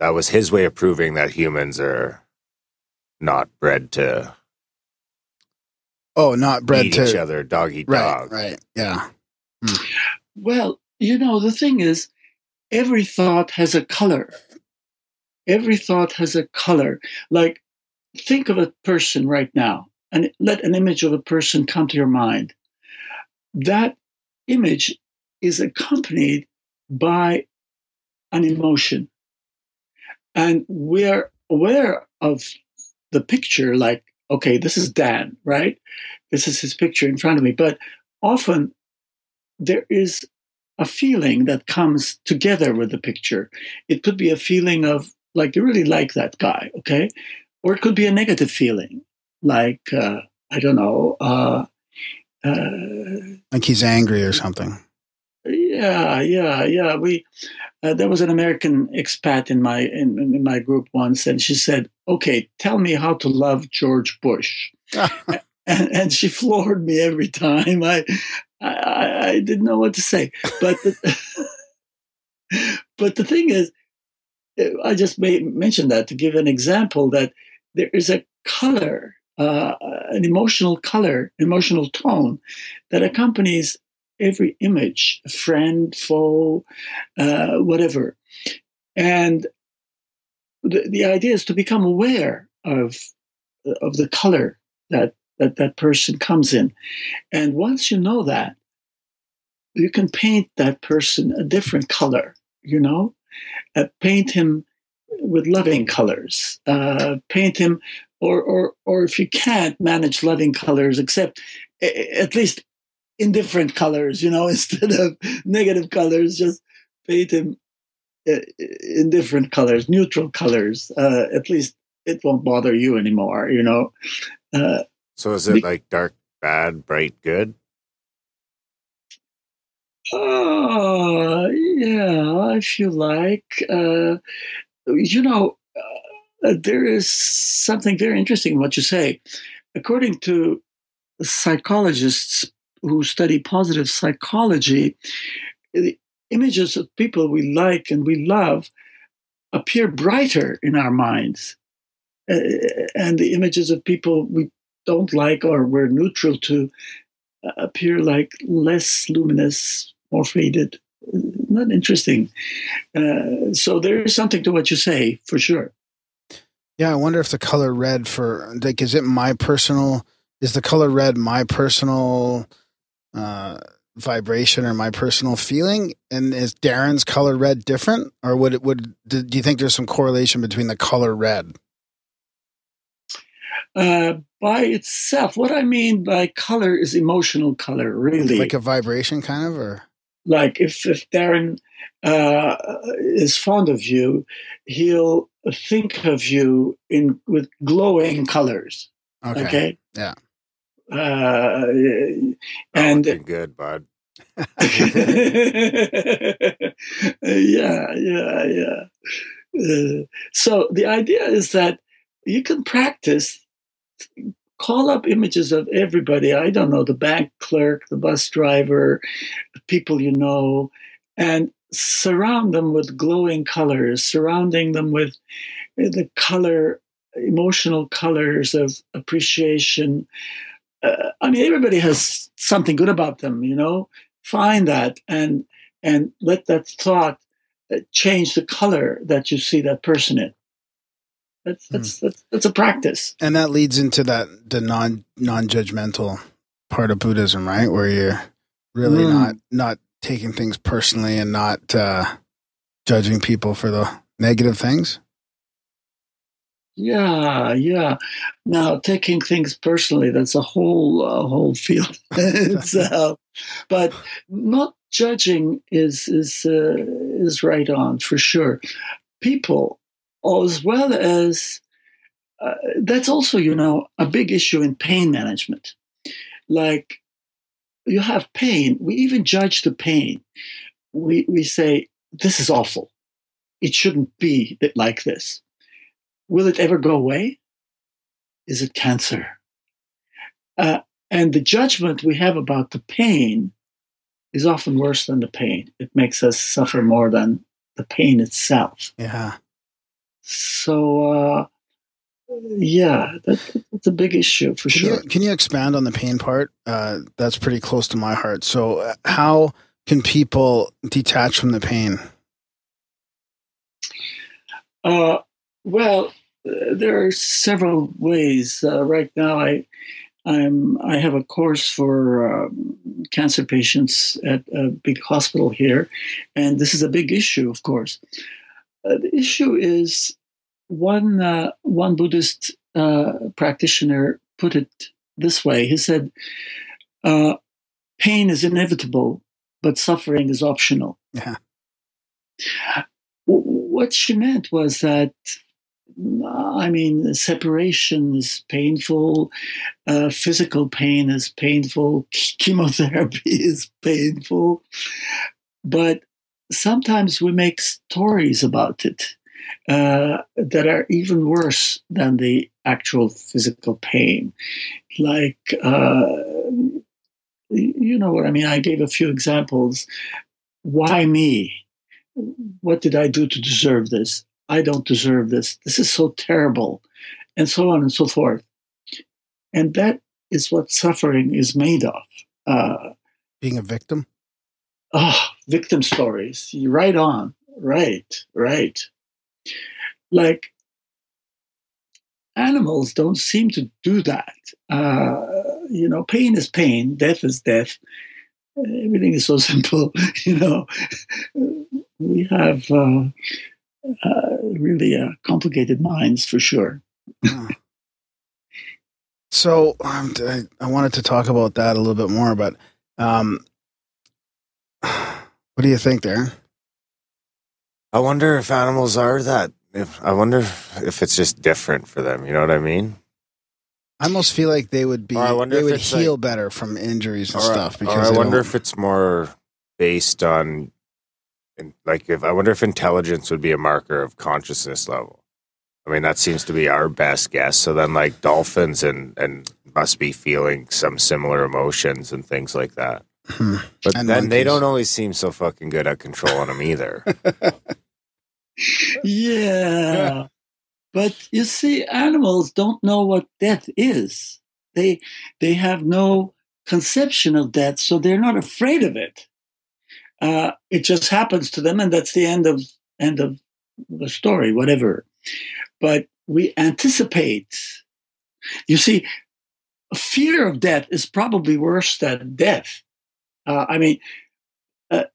was his way of proving that humans are not bred to eat each other, dog eat dog. Right, yeah. Well, the thing is, every thought has a color. Every thought has a color. Like, think of a person right now and let an image of a person come to your mind. That image is accompanied by an emotion. And we're aware of the picture, like, okay, this is Dan, right? This is his picture in front of me. But often there is a feeling that comes together with the picture. It could be a feeling of, like, you really like that guy, okay? Or it could be a negative feeling, like, I don't know. Like he's angry or something. Yeah. There was an American expat in my group once, and she said, "Okay, tell me how to love George Bush." and she floored me every time. I didn't know what to say, but but the thing is, I just mention that to give an example that there is a color, an emotional color, emotional tone that accompanies every image, friend, foe, whatever. And the idea is to become aware of the color that person comes in. And once you know that, you can paint that person a different color, paint him with loving colors, paint him, or if you can't manage loving colors, except at least indifferent colors, instead of negative colors, just paint him in different colors, neutral colors. At least it won't bother you anymore, So is it like dark, bad, bright, good? Oh, yeah, if you like. There is something very interesting in what you say. According to psychologists who study positive psychology, the images of people we like and we love appear brighter in our minds. And the images of people we don't like or we're neutral to appear like less luminous, more faded. Not interesting. So there is something to what you say, for sure. Yeah, I wonder if the color red is the color red my personal vibration or my personal feeling? And is Darren's color red different? Or do you think there's some correlation between the color red? By itself, what I mean by color is emotional color, really. Like a vibration kind of, or? Like if Darren is fond of you, he'll think of you with glowing colors. Okay? Yeah. And looking good, bud. Yeah. So the idea is that you can practice. Call up images of everybody. I don't know, the bank clerk, the bus driver, the people you know, and surround them with glowing colors, surrounding them with the emotional colors of appreciation. Everybody has something good about them, Find that and let that thought change the color that you see that person in. That's a practice. And that leads into the non-judgmental part of Buddhism, right? Where you're really not taking things personally and not judging people for the negative things. Yeah. Now, taking things personally, that's a whole field itself. But not judging is right on for sure. People, as well as that's also, a big issue in pain management. Like, you have pain, we even judge the pain. We say, this is awful. It shouldn't be like this. Will it ever go away? Is it cancer? And the judgment we have about the pain is often worse than the pain. It makes us suffer more than the pain itself. Yeah. So, that's a big issue for sure. Can you expand on the pain part? That's pretty close to my heart. So how can people detach from the pain? Well, there are several ways. Right now, I have a course for cancer patients at a big hospital here, and this is a big issue, of course. The issue is one Buddhist practitioner put it this way. He said, "Pain is inevitable, but suffering is optional." Yeah. What she meant was that, separation is painful, physical pain is painful, chemotherapy is painful, but sometimes we make stories about it that are even worse than the actual physical pain. Like, you know what I mean? I gave a few examples. Why me? What did I do to deserve this? I don't deserve this. This is so terrible, and so on and so forth. And that is what suffering is made of. Being a victim? Victim stories. You're right on. Right. Like, animals don't seem to do that. Pain is pain. Death is death. Everything is so simple. We have really complicated minds for sure. So I wanted to talk about that a little bit more, but what do you think there? I wonder if animals are that. I wonder if it's just different for them. You know what I mean? I almost feel like they would be. They would heal better from injuries and stuff. Because I wonder if it's more based on, I wonder if intelligence would be a marker of consciousness level. I mean, that seems to be our best guess. So then, like, dolphins and must be feeling some similar emotions and things like that. But and then monkeys. They don't always seem so fucking good at controlling them either. Yeah. But you see, animals don't know what death is. They have no conception of death, so they're not afraid of it. It just happens to them, and that's the end of the story, whatever. But we anticipate. You see, fear of death is probably worse than death.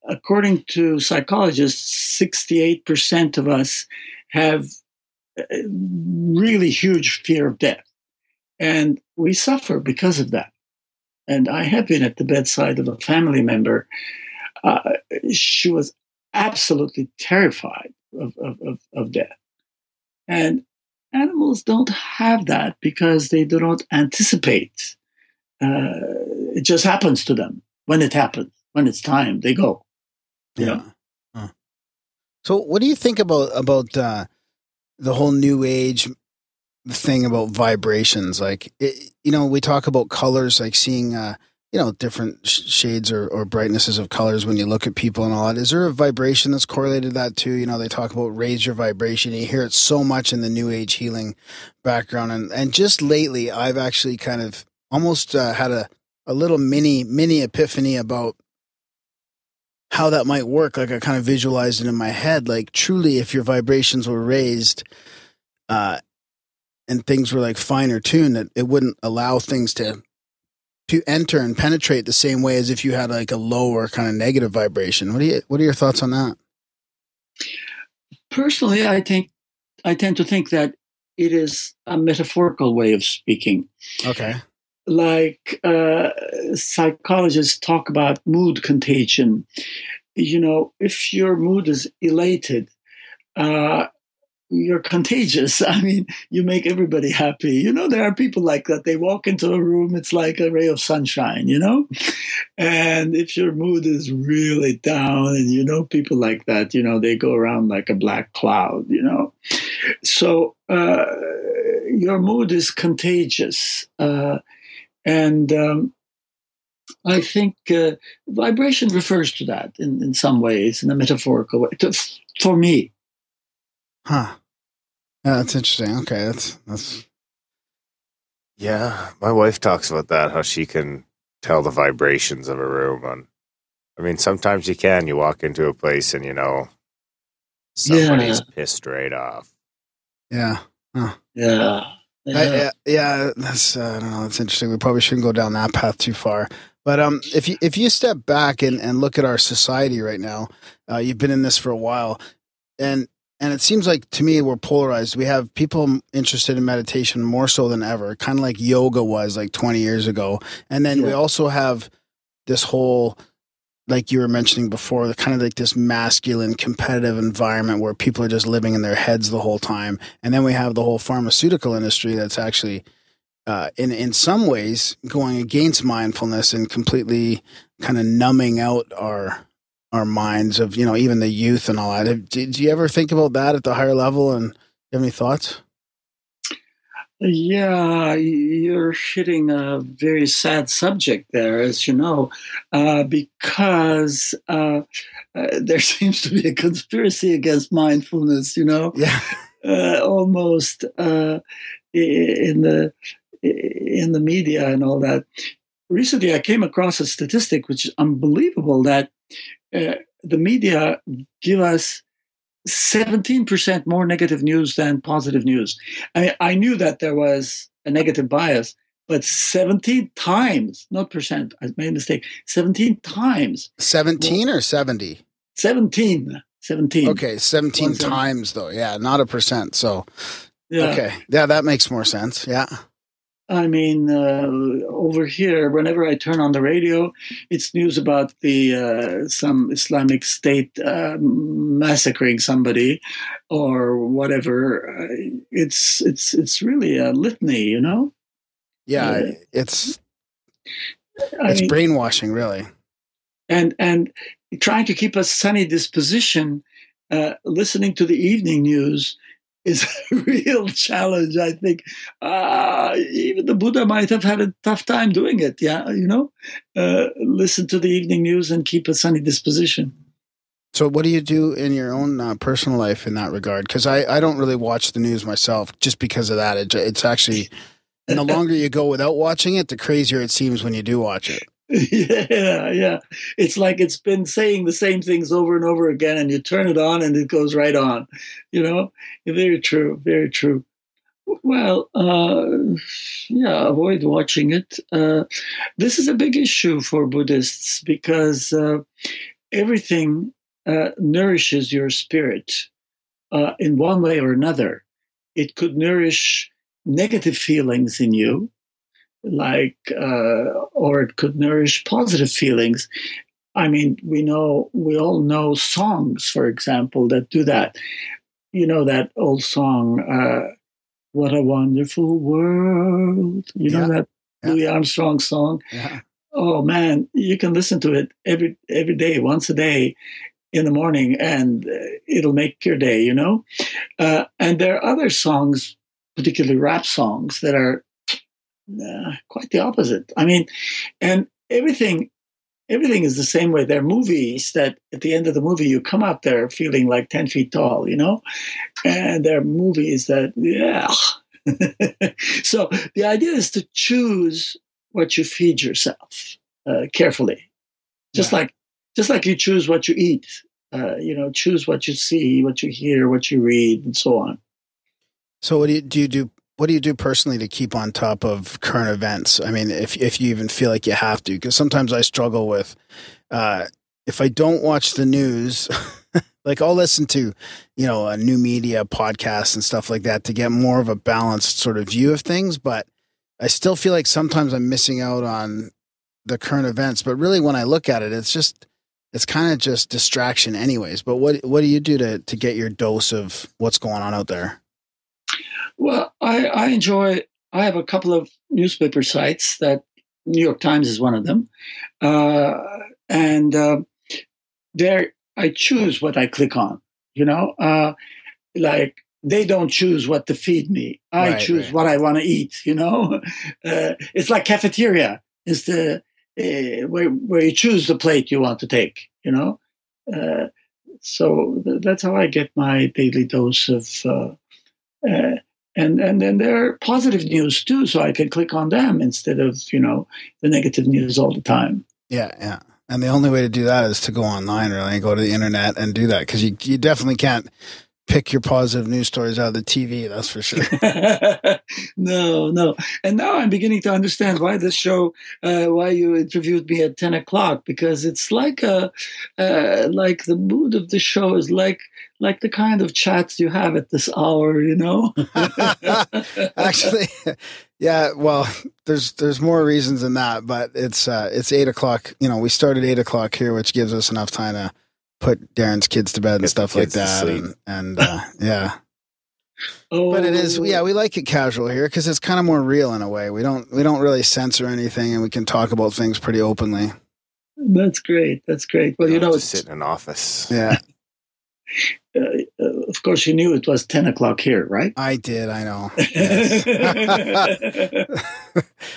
According to psychologists, 68% of us have really huge fear of death. And we suffer because of that. And I have been at the bedside of a family member. She was absolutely terrified of death. And animals don't have that because they do not anticipate. It just happens to them when it happens. When it's time, they go. Yeah. So what do you think about the whole new age thing about vibrations? Like, we talk about colors, like seeing, different shades or brightnesses of colors when you look at people and all that. Is there a vibration that's correlated to that too? They talk about raise your vibration. You hear it so much in the new age healing background. And just lately, I've actually kind of almost had a little mini epiphany about how that might work. Like, I kind of visualized it in my head. Like, truly, if your vibrations were raised, and things were like finer tuned, that it wouldn't allow things to to enter and penetrate the same way as if you had like a lower kind of negative vibration. What are your thoughts on that? Personally, I tend to think that it is a metaphorical way of speaking. Okay. Like psychologists talk about mood contagion. If your mood is elated, you're contagious. I mean, you make everybody happy. There are people like that. They walk into a room, it's like a ray of sunshine, And if your mood is really down, and people like that, they go around like a black cloud, So your mood is contagious. And I think vibration refers to that in some ways, in a metaphorical way, for me. Huh. Yeah, that's interesting. Okay, that's. Yeah, my wife talks about that, how she can tell the vibrations of a room. Sometimes you can. You walk into a place and somebody's pissed right off. Yeah. Huh. Yeah. That's I don't know. That's interesting. We probably shouldn't go down that path too far. But if you step back and look at our society right now, you've been in this for a while, and it seems like to me we're polarized. We have people interested in meditation more so than ever, kind of like yoga was like 20 years ago, and then we also have this whole, like you were mentioning before, the kind of like this masculine competitive environment where people are just living in their heads the whole time. And then we have the whole pharmaceutical industry that's actually, in some ways, going against mindfulness and completely kind of numbing out our minds of, even the youth and all that. Do you ever think about that at the higher level, and you have any thoughts? Yeah, you're hitting a very sad subject there, as you know, because there seems to be a conspiracy against mindfulness, Yeah. Almost in the media and all that. Recently, I came across a statistic which is unbelievable, that the media give us 17% more negative news than positive news. I knew that there was a negative bias, but 17 times, not percent, I made a mistake, 17 times. 17 or 70? 17. Okay, 17 times though. Yeah, not a percent. So, yeah. Okay. Yeah, that makes more sense. Yeah. Over here, whenever I turn on the radio, it's news about some Islamic State massacring somebody, or whatever. It's really a litany, Yeah, it's brainwashing, really. And trying to keep a sunny disposition, listening to the evening news is a real challenge. I think even the Buddha might have had a tough time doing it. Yeah, listen to the evening news and keep a sunny disposition. So what do you do in your own personal life in that regard? Because I don't really watch the news myself just because of that. It's actually, and the longer you go without watching it, the crazier it seems when you do watch it. Yeah. It's like it's been saying the same things over and over again, and you turn it on and it goes right on. Very true, very true. Well, avoid watching it. This is a big issue for Buddhists because everything nourishes your spirit in one way or another. It could nourish negative feelings in you, or it could nourish positive feelings. We all know songs, for example, that do that. That old song, "What a Wonderful World." Know that Louis Armstrong song? Yeah. Oh man, you can listen to it every day, once a day in the morning, and it'll make your day, And there are other songs, particularly rap songs, that are quite the opposite. And everything is the same way. There are movies that at the end of the movie, you come out there feeling like 10 feet tall, and there are movies that, So the idea is to choose what you feed yourself carefully. Just like you choose what you eat, choose what you see, what you hear, what you read, and so on. So what do you do what do you do personally to keep on top of current events? I mean, if you even feel like you have to, because sometimes I struggle with, if I don't watch the news, like I'll listen to, a new media podcast and stuff like that to get more of a balanced sort of view of things. But I still feel like sometimes I'm missing out on the current events. But really, when I look at it, it's kind of just distraction anyways. But what do you do to get your dose of what's going on out there? Well, I have a couple of newspaper sites that New York Times is one of them. And there I choose what I click on, like they don't choose what to feed me. I choose what I want to eat, it's like cafeteria is where you choose the plate you want to take, so that's how I get my daily dose of, and then there are positive news too, so I can click on them instead of, the negative news all the time. Yeah, yeah. And the only way to do that is to go online, really, go to the internet and do that, because you definitely can't pick your positive news stories out of the TV, that's for sure. No. And now I'm beginning to understand why this show, why you interviewed me at 10 o'clock, because it's like like the mood of the show is like the kind of chats you have at this hour, Actually, yeah, well, there's more reasons than that, but it's 8 o'clock. We started 8 o'clock here, which gives us enough time to put Darren's kids to bed and stuff like that. And yeah. Oh. But it is, we like it casual here because it's kind of more real in a way. We don't really censor anything, and we can talk about things pretty openly. That's great. Well, just sit in an office. Yeah. Of course, you knew it was 10 o'clock here, right? I did. I know.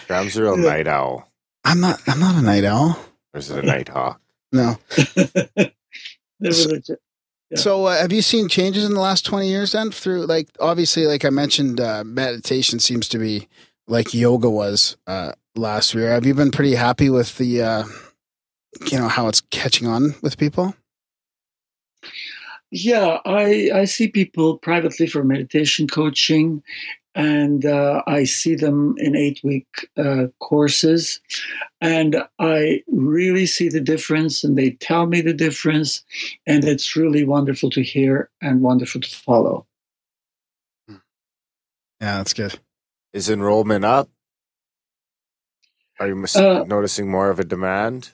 Graham's a real night owl. I'm not a night owl. Or is it a night hawk? No. Yeah. So have you seen changes in the last 20 years then through, obviously, like I mentioned, meditation seems to be like yoga was last year. Have you been pretty happy with the, how it's catching on with people? Yeah, I see people privately for meditation coaching, and I see them in 8-week courses, and I really see the difference, and they tell me the difference, and it's really wonderful to hear and wonderful to follow. Yeah, that's good. Is enrollment up? Are you noticing more of a demand?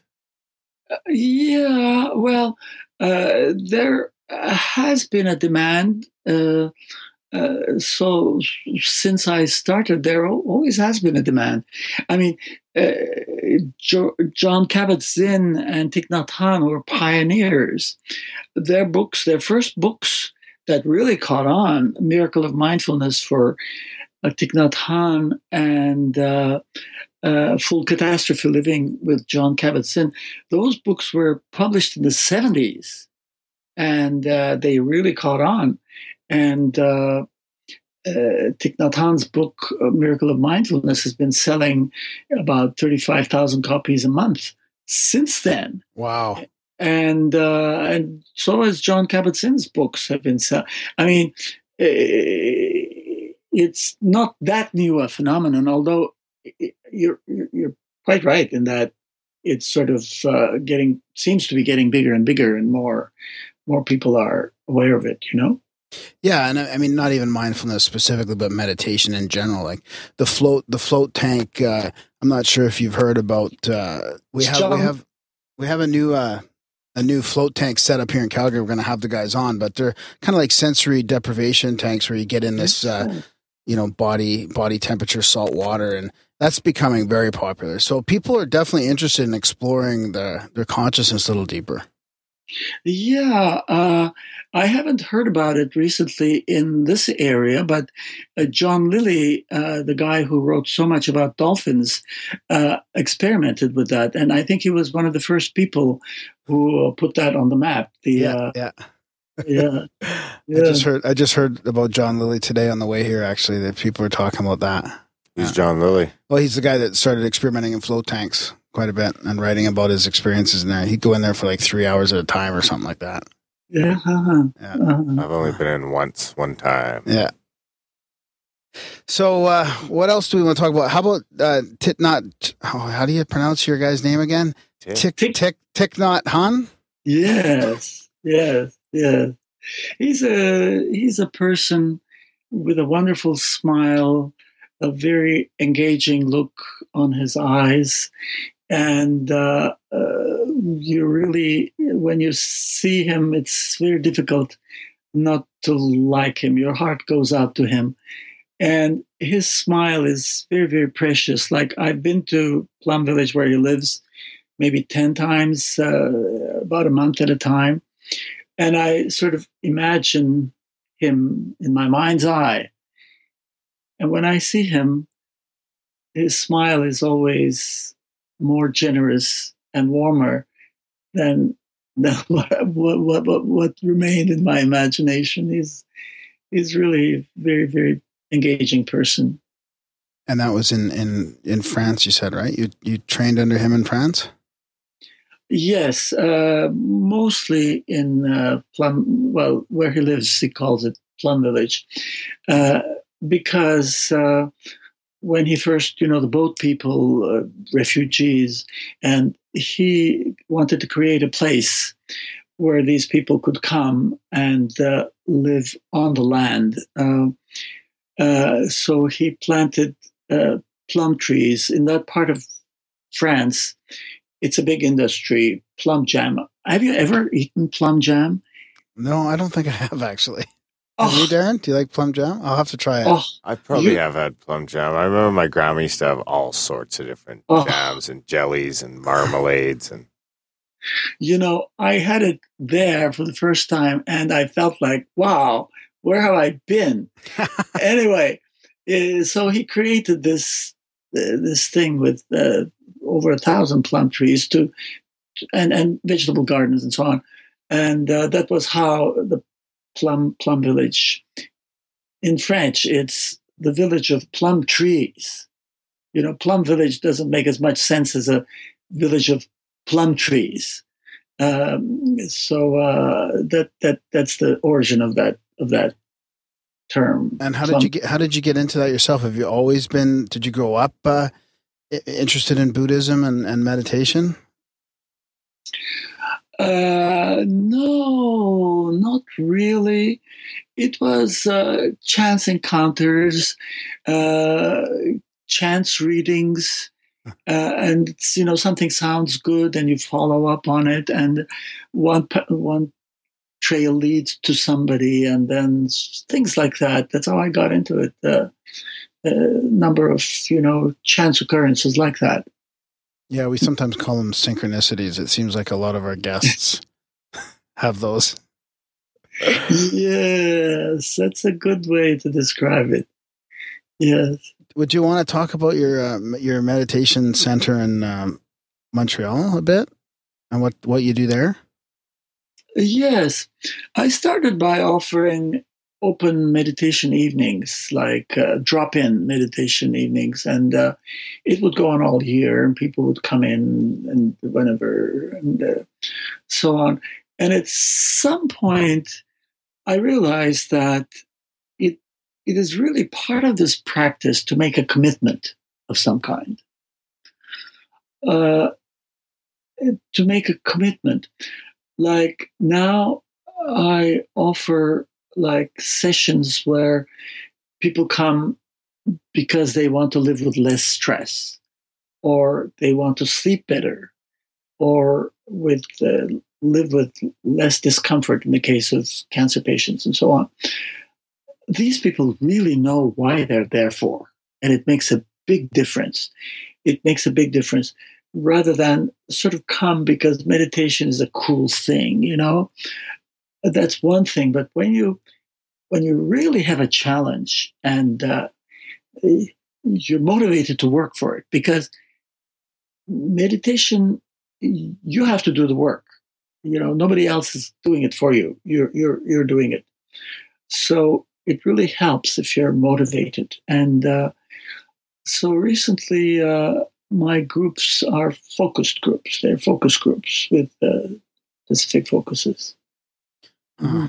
Yeah, well, there has been a demand. So since I started, there always has been a demand. I mean, John Kabat-Zinn and Thich Nhat Hanh were pioneers. Their first books that really caught on, Miracle of Mindfulness for Thich Nhat Hanh and Full Catastrophe Living with John Kabat-Zinn, those books were published in the 70s. And they really caught on. And Thich Nhat Hanh's book, Miracle of Mindfulness, has been selling about 35,000 copies a month since then. Wow. And so has John Kabat-Zinn's books have been selling. I mean, it's not that new a phenomenon, although you're quite right in that it's sort of seems to be getting bigger and bigger, and more people are aware of it, Yeah, and I mean, not even mindfulness specifically, but meditation in general. Like the float tank. I'm not sure if you've heard about. We have a new float tank set up here in Calgary. We're going to have the guys on, but they're kind of like sensory deprivation tanks where you get in this, body temperature salt water, and that's becoming very popular. So people are definitely interested in exploring their consciousness a little deeper. Yeah, I haven't heard about it recently in this area, but John Lilly, the guy who wrote so much about dolphins, experimented with that, and I think he was one of the first people who put that on the map. Yeah. I just heard about John Lilly today on the way here. Actually, that people are talking about that. Who's John Lilly? Well, he's the guy that started experimenting in float tanks quite a bit and writing about his experiences in there. He'd go in there for like 3 hours at a time or something like that. Yeah. I've only been in one time. Yeah. So, what else do we want to talk about? How about Thich Nhat? How do you pronounce your guy's name again? Thich Nhat Hanh? Yes, yes, yes. He's a person with a wonderful smile, a very engaging look on his eyes, and you really, when you see him, it's very difficult not to like him. Your heart goes out to him. And his smile is very, very precious. Like, I've been to Plum Village where he lives maybe 10 times, about a month at a time. And I sort of imagine him in my mind's eye. And when I see him, his smile is always more generous and warmer than what remained in my imagination. He's really a very, very engaging person. And that was in France, you said, right? You trained under him in France? Yes, mostly in Plum. Well, where he lives, he calls it Plum Village, because when he first, the boat people, refugees, and he wanted to create a place where these people could come and live on the land. So he planted plum trees in that part of France. It's a big industry, plum jam. Have you ever eaten plum jam? No, I don't think I have, actually. Have you, Darren? Do you like plum jam? I'll have to try it. I probably have had plum jam. I remember my grandma used to have all sorts of different jams and jellies and marmalades. And I had it there for the first time, and I felt like, wow, where have I been? Anyway, so he created this thing with over 1,000 plum trees and vegetable gardens and so on. And that was how the Plum Village. In French, it's the village of plum trees. Plum Village doesn't make as much sense as a village of plum trees. So that's the origin of that term. And how did you get into that yourself? Have you always been? Did you grow up interested in Buddhism and meditation? No, not really. It was chance encounters, chance readings, and something sounds good, and you follow up on it, and one trail leads to somebody, and then things like that. That's how I got into it. A number of chance occurrences like that. Yeah, we sometimes call them synchronicities. It seems like a lot of our guests have those. Yes, that's a good way to describe it. Yes. Would you want to talk about your meditation center in Montreal a bit and what you do there? Yes. I started by offering open meditation evenings, like drop-in meditation evenings, and it would go on all year, and people would come in and whenever, and so on. And at some point, I realized that it is really part of this practice to make a commitment of some kind. To make a commitment, like now, I offer like sessions where people come because they want to live with less stress, or they want to sleep better, or live with less discomfort in the case of cancer patients and so on. These people really know why they're there for, and it makes a big difference. It makes a big difference rather than sort of come because meditation is a cool thing, That's one thing, but when you really have a challenge and you're motivated to work for it, because meditation, you have to do the work. Nobody else is doing it for you. You're doing it. So it really helps if you're motivated. And so recently, my groups are focused groups. They're focus groups with specific focuses. Uh-huh.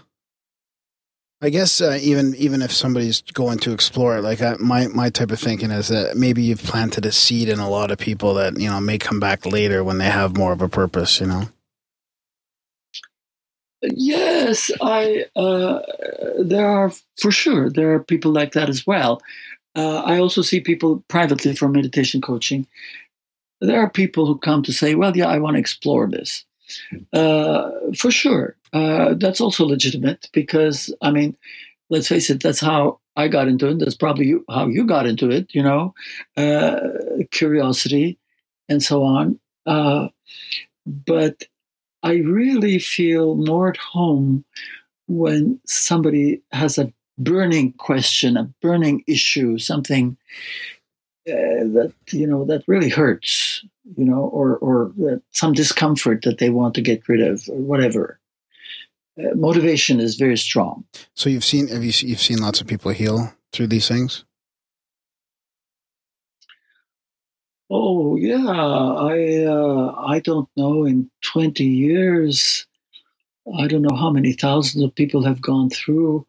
I guess even if somebody's going to explore it, like my type of thinking is that maybe you've planted a seed in a lot of people that may come back later when they have more of a purpose. Yes, there are, for sure, there are people like that as well. I also see people privately for meditation coaching. There are people who come to say, well, yeah, I want to explore this. For sure. That's also legitimate because, I mean, let's face it, that's how I got into it. That's probably how you got into it, curiosity and so on. But I really feel more at home when somebody has a burning question, a burning issue, something that really hurts, or some discomfort that they want to get rid of, or whatever. Motivation is very strong. So you've seen lots of people heal through these things? Oh yeah, I don't know. In 20 years, I don't know how many thousands of people have gone through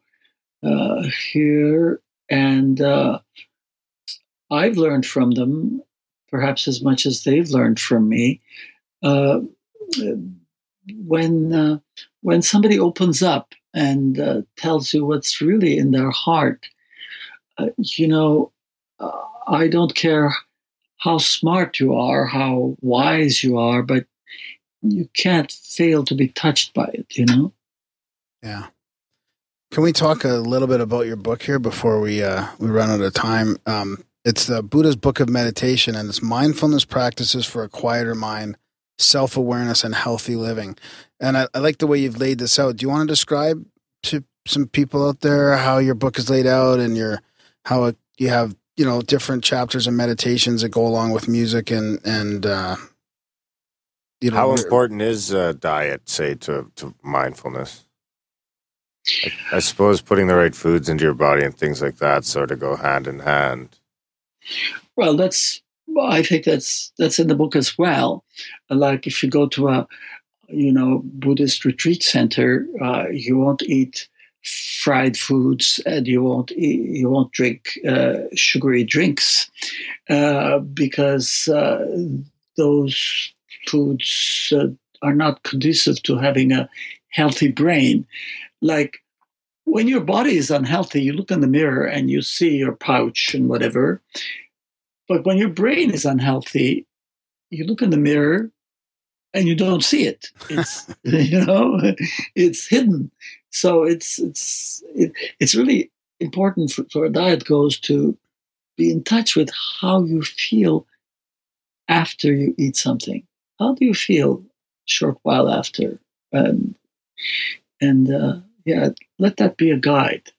here, and I've learned from them, perhaps as much as they've learned from me. When somebody opens up and tells you what's really in their heart, I don't care how smart you are, how wise you are, but you can't fail to be touched by it, Yeah. Can we talk a little bit about your book here before we run out of time? It's the Buddha's Book of Meditation, and it's Mindfulness Practices for a Quieter Mind, Self-Awareness, and Healthy Living. And I like the way you've laid this out. Do you want to describe to some people out there how your book is laid out and you have different chapters and meditations that go along with music and how important is diet, say, to mindfulness? I suppose putting the right foods into your body and things like that sort of go hand in hand. Well, I think that's in the book as well. Like if you go to a Buddhist retreat center, you won't eat fried foods and you won't drink sugary drinks because those foods are not conducive to having a healthy brain. Like when your body is unhealthy, you look in the mirror and you see your pouch and whatever. But when your brain is unhealthy, you look in the mirror and you don't see it. It's it's hidden. So it's really important for a diet goes to be in touch with how you feel after you eat something. How do you feel a short while after? And let that be a guide.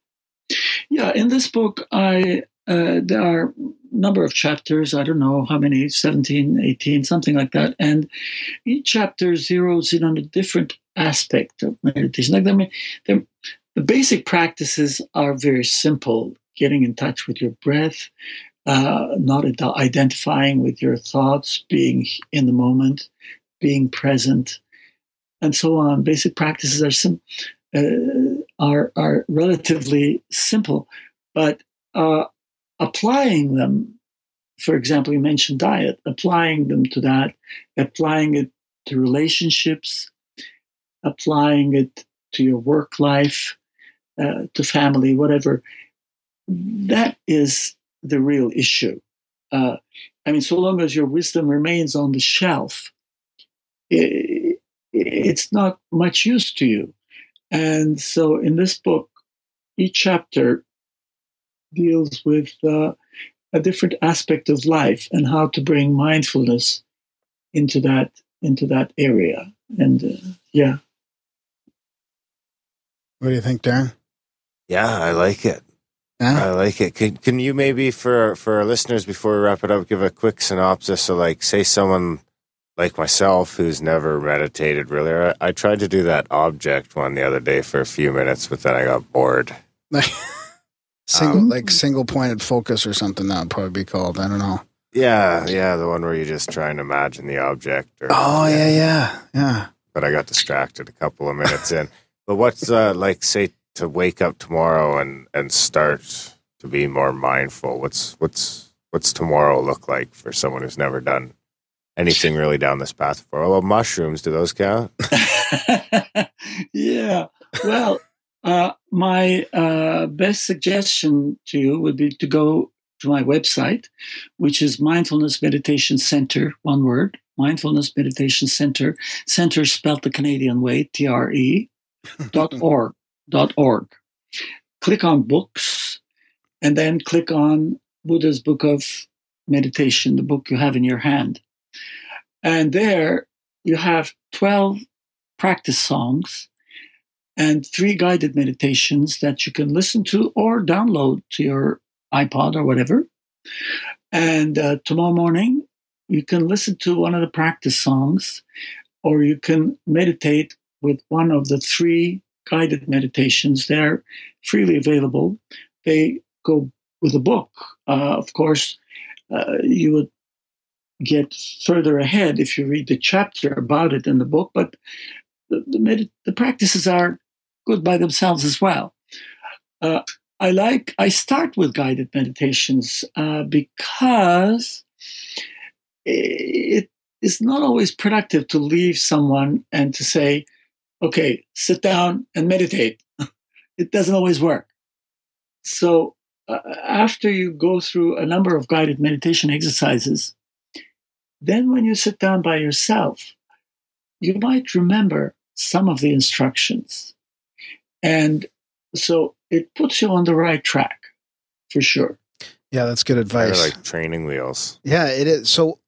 Yeah, in this book, there are a number of chapters. I don't know how many, 17, 18, something like that. And each chapter zeroes in on a different aspect of meditation. The basic practices are very simple. Getting in touch with your breath, not identifying with your thoughts, being in the moment, being present, and so on. Basic practices are relatively simple, but applying them, for example, you mentioned diet, applying them to that, applying it to relationships, applying it to your work life, to family, whatever, that is the real issue. So long as your wisdom remains on the shelf, it's not much use to you. And so in this book, each chapter deals with a different aspect of life and how to bring mindfulness into that area. And yeah. What do you think, Darren? Yeah, I like it. Yeah? I like it. Can you maybe, for our listeners, before we wrap it up, give a quick synopsis of, like, say someone like myself who's never meditated really. I tried to do that object one the other day for a few minutes, but then I got bored. Single pointed focus or something that would probably be called. I don't know. Yeah, the one where you just try and imagine the object. Yeah. But I got distracted a couple of minutes in. But what's say to wake up tomorrow and start to be more mindful? What's tomorrow look like for someone who's never done anything really down this path before? Well, mushrooms, do those count? Yeah. Well, my best suggestion to you would be to go to my website, which is Mindfulness Meditation Centre, one word, Mindfulness Meditation Centre, centre spelled the Canadian way, TRE.org. Click on books, and then click on Buddha's Book of Meditation, the book you have in your hand. And there you have 12 practice songs and 3 guided meditations that you can listen to or download to your iPod or whatever. And tomorrow morning, you can listen to one of the practice songs, or you can meditate with one of the 3 guided meditations. They're freely available. They go with a book. Of course, you would get further ahead if you read the chapter about it in the book, but the practices are good by themselves as well. I start with guided meditations because it is not always productive to leave someone and to say, okay, sit down and meditate. It doesn't always work. So after you go through a number of guided meditation exercises, then when you sit down by yourself, you might remember some of the instructions. And so it puts you on the right track, for sure. Yeah, that's good advice. They're like training wheels. Yeah, it is. So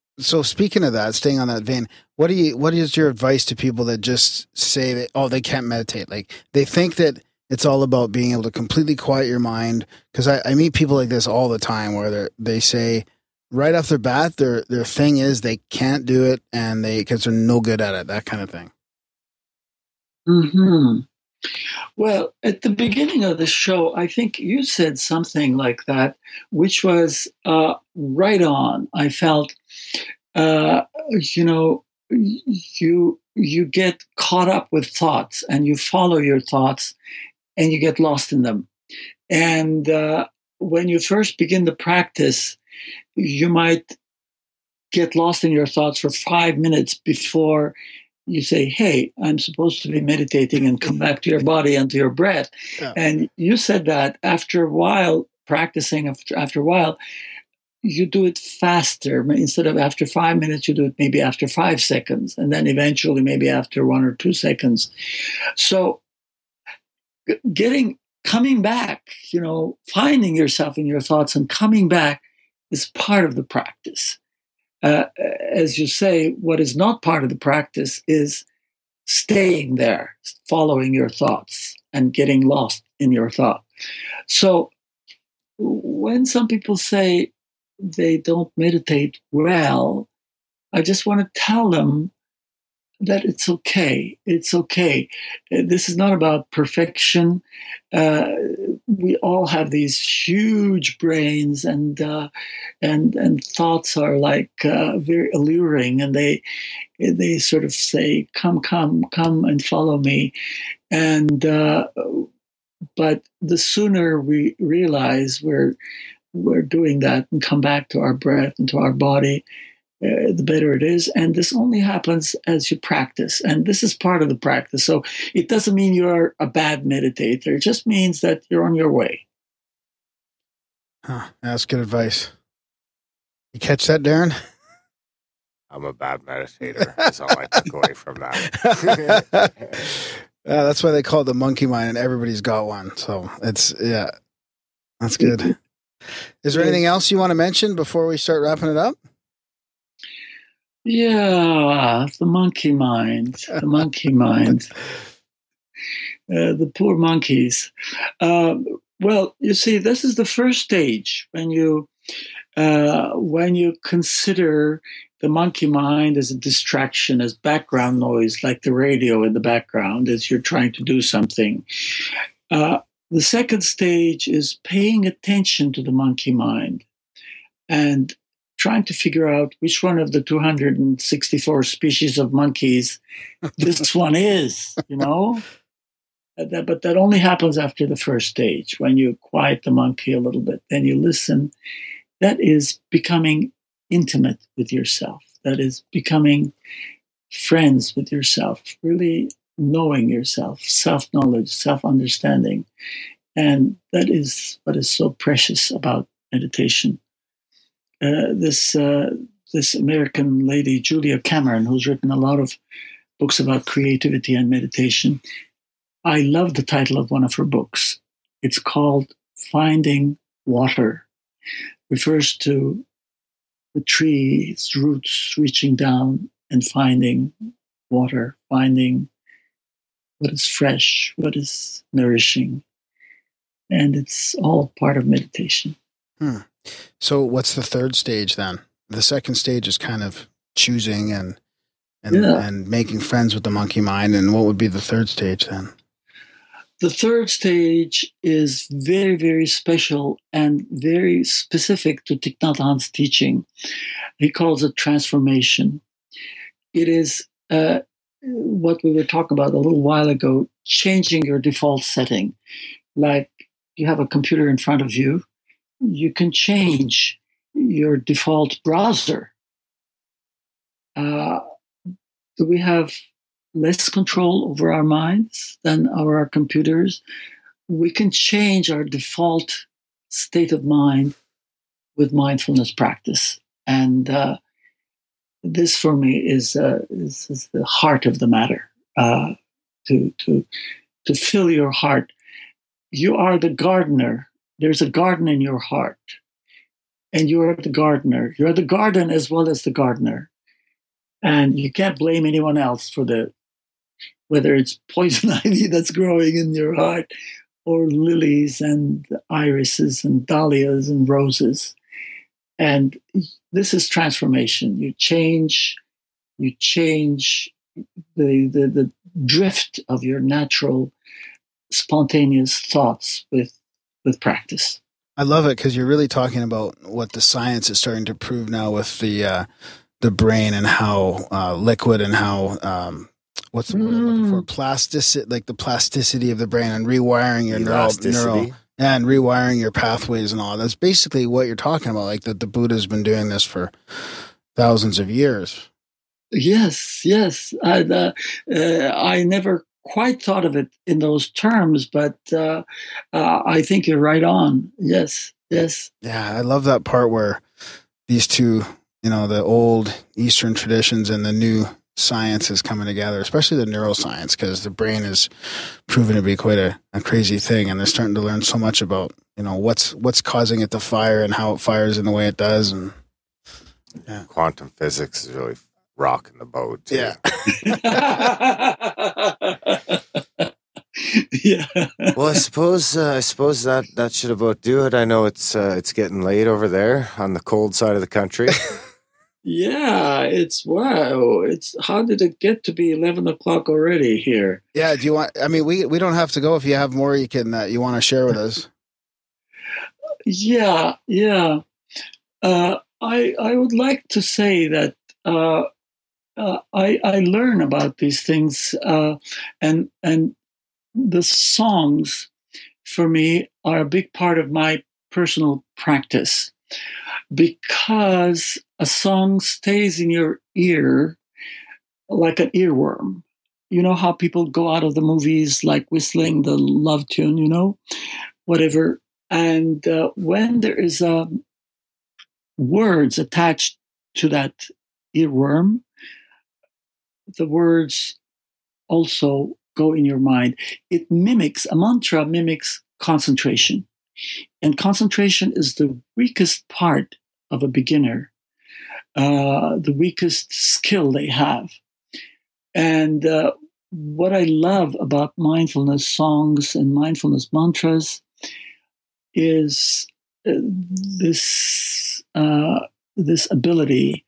speaking of that, staying on that vein, what is your advice to people that just say that, oh, they can't meditate? Like, they think that it's all about being able to completely quiet your mind. Because I meet people like this all the time where they say right off their bat, their thing is they can't do it because they're no good at it, that kind of thing. Mm-hmm. Well, at the beginning of the show, I think you said something like that, which was right on. I felt, you get caught up with thoughts and you follow your thoughts and you get lost in them. And when you first begin the practice, you might get lost in your thoughts for 5 minutes before you say, hey, I'm supposed to be meditating, and come back to your body and to your breath. Yeah. And you said that after a while, practicing after a while, you do it faster. Instead of after 5 minutes, you do it maybe after 5 seconds, and then eventually maybe after 1 or 2 seconds. So coming back, finding yourself in your thoughts and coming back is part of the practice. As you say, what is not part of the practice is staying there, following your thoughts and getting lost in your thought. So when some people say they don't meditate well, I just want to tell them that it's okay. It's okay. This is not about perfection. We all have these huge brains, and thoughts are like very alluring, and they sort of say, "Come, and follow me." And but the sooner we realize we're doing that and come back to our breath and to our body, the better it is. And this only happens as you practice. And this is part of the practice. So it doesn't mean you're a bad meditator. It just means that you're on your way. Huh, that's good advice. You catch that, Darren? I'm a bad meditator. That's all I took away from that. That's why they call it the monkey mind, and everybody's got one. So that's good. Is there anything else you want to mention before we start wrapping it up? Yeah, the monkey mind. The monkey mind. The poor monkeys. Well, you see, this is the first stage when you consider the monkey mind as a distraction, as background noise, like the radio in the background as you're trying to do something. The second stage is paying attention to the monkey mind and trying to figure out which one of the 264 species of monkeys this one is, But that only happens after the first stage, when you quiet the monkey a little bit, then you listen. That is becoming intimate with yourself. That is becoming friends with yourself, really knowing yourself, self-knowledge, self-understanding. And that is what is so precious about meditation. This American lady, Julia Cameron, who's written a lot of books about creativity and meditation, I love the title of one of her books. It's called Finding Water. Refers to the tree's roots reaching down and finding water, finding what is fresh, what is nourishing. And it's all part of meditation. So what's the third stage then? The second stage is kind of choosing and making friends with the monkey mind. And what would be the third stage then? The third stage is very, very special and very specific to Thich Nhat Hanh's teaching. He calls it transformation. It is what we were talking about a little while ago, changing your default setting. Like you have a computer in front of you, you can change your default browser. Do we have less control over our minds than over our computers? We can change our default state of mind with mindfulness practice. And this for me is the heart of the matter, to fill your heart. You are the gardener. There's a garden in your heart. And you're the gardener. You're the garden as well as the gardener. And you can't blame anyone else for whether it's poison ivy that's growing in your heart or lilies and irises and dahlias and roses. And this is transformation. You change the drift of your natural, spontaneous thoughts with practice. I love it because you're really talking about what the science is starting to prove now with the brain and how liquid and how what's the word I'm looking for? Plasticity, like the plasticity of the brain and rewiring your neural and rewiring your pathways and all. That's basically what you're talking about. Like the Buddha's been doing this for thousands of years. Yes. I never quite thought of it in those terms, but I think you're right on. Yes. Yeah, I love that part where these two, the old Eastern traditions and the new science is coming together, especially the neuroscience, because the brain is proven to be quite a crazy thing, and they're starting to learn so much about what's causing it to fire and how it fires in the way it does. And quantum physics is really rocking the boat too. Yeah. Yeah. Well, I suppose that should about do it. I know it's getting late over there on the cold side of the country. Yeah, it's how did it get to be 11 o'clock already here? Yeah, do you want, we don't have to go. If you have more you want to share with us. Yeah. I would like to say that I learn about these things, and the songs for me are a big part of my personal practice, because a song stays in your ear like an earworm. You know how people go out of the movies like whistling the love tune, whatever. And when there is words attached to that earworm, the words also go in your mind. A mantra mimics concentration. And concentration is the weakest part of a beginner, the weakest skill they have. And what I love about mindfulness songs and mindfulness mantras is this ability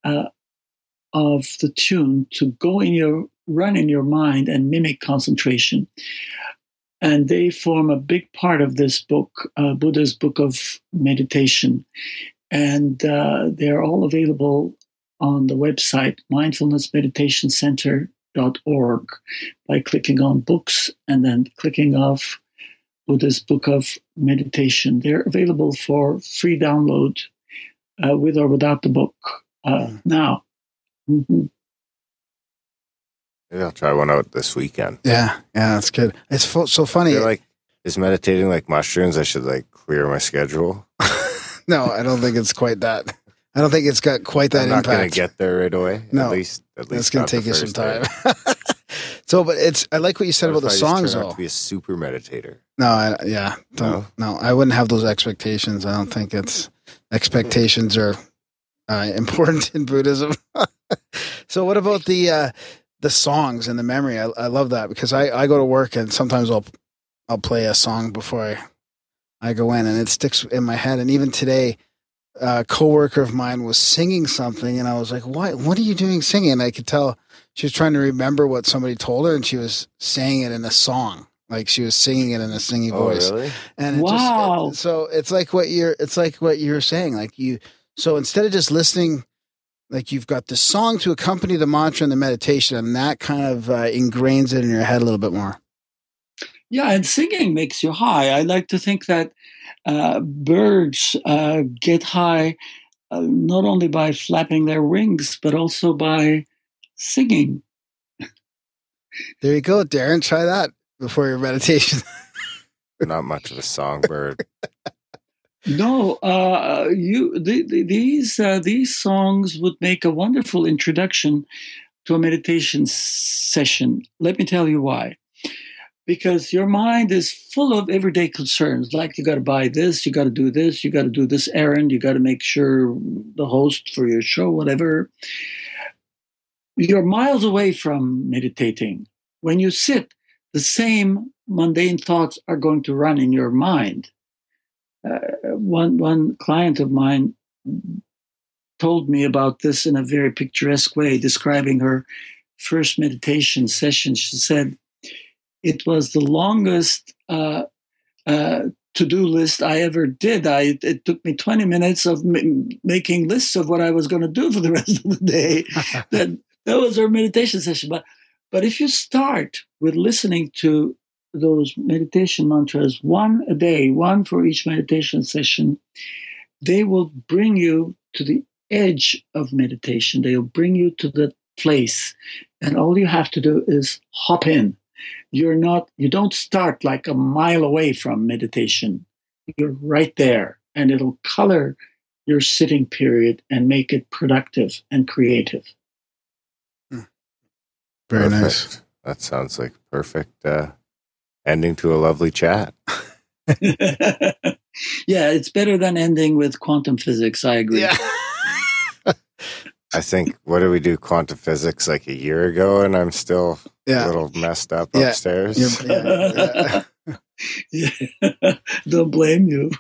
of the tune to run in your mind and mimic concentration. And they form a big part of this book, Buddha's Book of Meditation. And they're all available on the website, mindfulnessmeditationcentre.com. mindfulness.org by clicking on books and then clicking off Buddha's Book of Meditation. They're available for free download with or without the book now. Mm-hmm. Maybe I'll try one out this weekend. Yeah, that's good. It's so funny. Is meditating like mushrooms? I should clear my schedule. No, I don't think it's quite that. I don't think it's got quite that impact. I'm not going to get there right away. No, at least it's going to take you some time. So, but I like what you said about the songs. Turn out to be a super meditator. No, I wouldn't have those expectations. I don't think expectations are important in Buddhism. So, what about the songs and the memory? I love that because I go to work and sometimes I'll play a song before I go in, and it sticks in my head. And even today, a coworker of mine was singing something, and I was like, what are you doing singing? And I could tell she was trying to remember what somebody told her, and she was saying it in a song. Like she was singing it in a singing voice. Really? And so it's like what you're saying. So instead of just listening, like you've got the song to accompany the mantra and the meditation, and that kind of ingrains it in your head a little bit more. Yeah, and singing makes you high. I like to think that birds get high not only by flapping their wings, but also by singing. There you go, Darren. Try that before your meditation. Not much of a songbird. No, these songs would make a wonderful introduction to a meditation session. Let me tell you why. Because your mind is full of everyday concerns, like you got to buy this, you got to do this, you got to do this errand, you got to make sure the host for your show, whatever. You're miles away from meditating. When you sit, the same mundane thoughts are going to run in your mind. One client of mine told me about this in a very picturesque way, describing her first meditation session. She said, it was the longest to-do list I ever did. It took me 20 minutes of making lists of what I was going to do for the rest of the day. That was our meditation session. But if you start with listening to those meditation mantras, one a day, one for each meditation session, they will bring you to the edge of meditation. They will bring you to the place. And all you have to do is hop in. You don't start like a mile away from meditation. You're right there, and it'll color your sitting period and make it productive and creative. Very Perfect. Nice. That sounds like perfect ending to a lovely chat. Yeah, it's better than ending with quantum physics. I agree. Yeah. I think, what did we do quantum physics like a year ago, and I'm still a little messed up upstairs. Yeah. Don't blame you.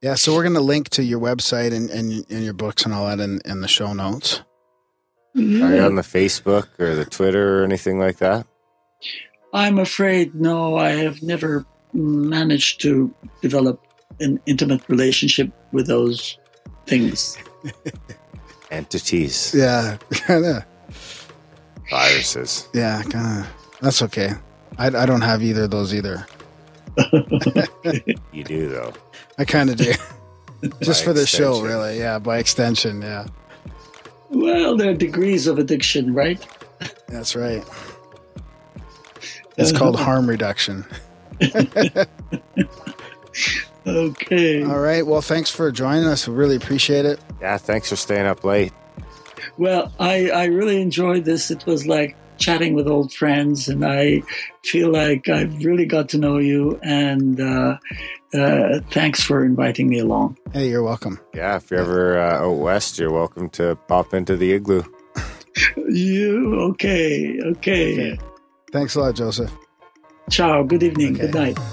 Yeah, so we're going to link to your website and your books and all that in the show notes. Yeah. Are you on the Facebook or the Twitter or anything like that? I'm afraid, no, I have never managed to develop an intimate relationship with those things. Entities. Yeah, kind of. Viruses. Yeah, kind of. That's okay. I don't have either of those either. You do, though. I kind of do. Just for the show, extension. really. Yeah, by extension, yeah. Well, there are degrees of addiction, right? That's right. It's called harm reduction. Okay. All right. Well, thanks for joining us. We really appreciate it. Yeah, thanks for staying up late. Well, I really enjoyed this. It was like chatting with old friends, and I feel like I've really got to know you, and thanks for inviting me along. Hey, you're welcome. Yeah, if you're ever out west, you're welcome to pop into the igloo. Okay. Thanks a lot, Joseph. Ciao. Good evening. Okay. Good night. Bye.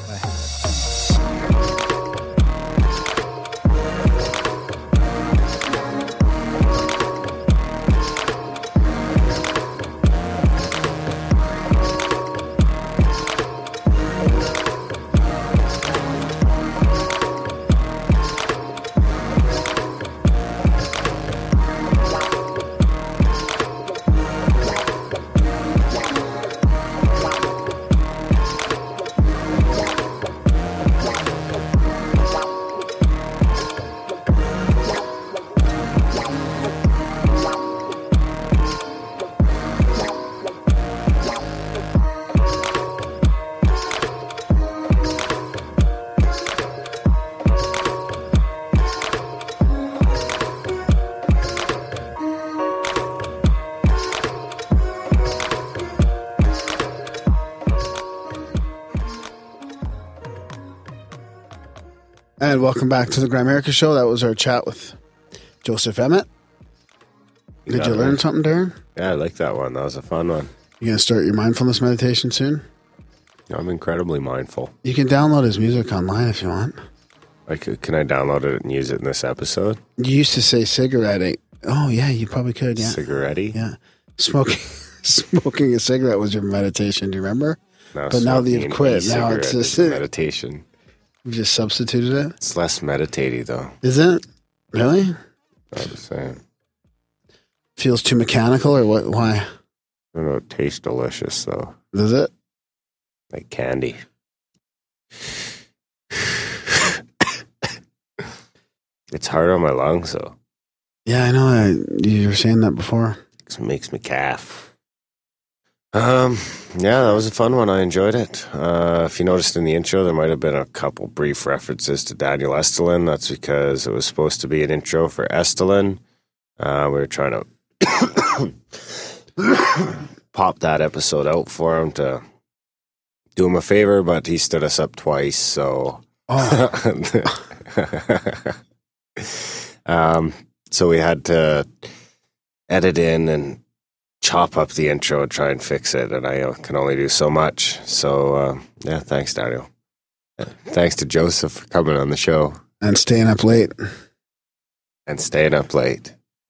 And welcome back to the Grimerica show. That was our chat with Joseph Emet. Did you learn something, Darren? Yeah, I like that one. That was a fun one. You going to start your mindfulness meditation soon? I'm incredibly mindful. You can download his music online if you want. Can I download it and use it in this episode? You used to say cigarette. Oh, yeah, you probably could, yeah. Cigarette? Yeah. Smoking a cigarette was your meditation, do you remember? No, but now that you've quit, now it's just meditation. You've just substituted it? It's less meditative, though. Is it? Really? I'm just saying. Feels too mechanical, or what? Why? I don't know. It tastes delicious, though. Does it? Like candy. It's hard on my lungs, though. Yeah, I know. You were saying that before. It makes me cough. Yeah, that was a fun one. I enjoyed it. If you noticed in the intro, there might have been a couple brief references to Daniel Estulin. That's because it was supposed to be an intro for Estulin. We were trying to pop that episode out for him to do him a favor, but he stood us up twice, so... So we had to edit in and chop up the intro and try and fix it, and I can only do so much. So, yeah, thanks, Daniel. Thanks to Joseph for coming on the show. And staying up late.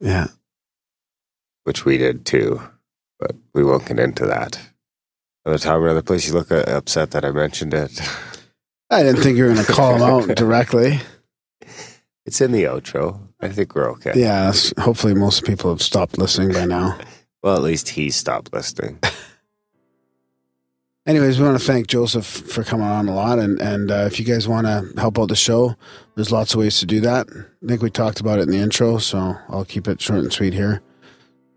Yeah. Which we did too, but we won't get into that. Another time, another place. You look upset that I mentioned it. I didn't think you were going to call him out directly. It's in the outro. I think we're okay. Yeah, hopefully most people have stopped listening by now. Well, at least he stopped listening. Anyways, we want to thank Joseph for coming on a lot. And if you guys want to help out the show, there's lots of ways to do that. I think we talked about it in the intro, so I'll keep it short and sweet here.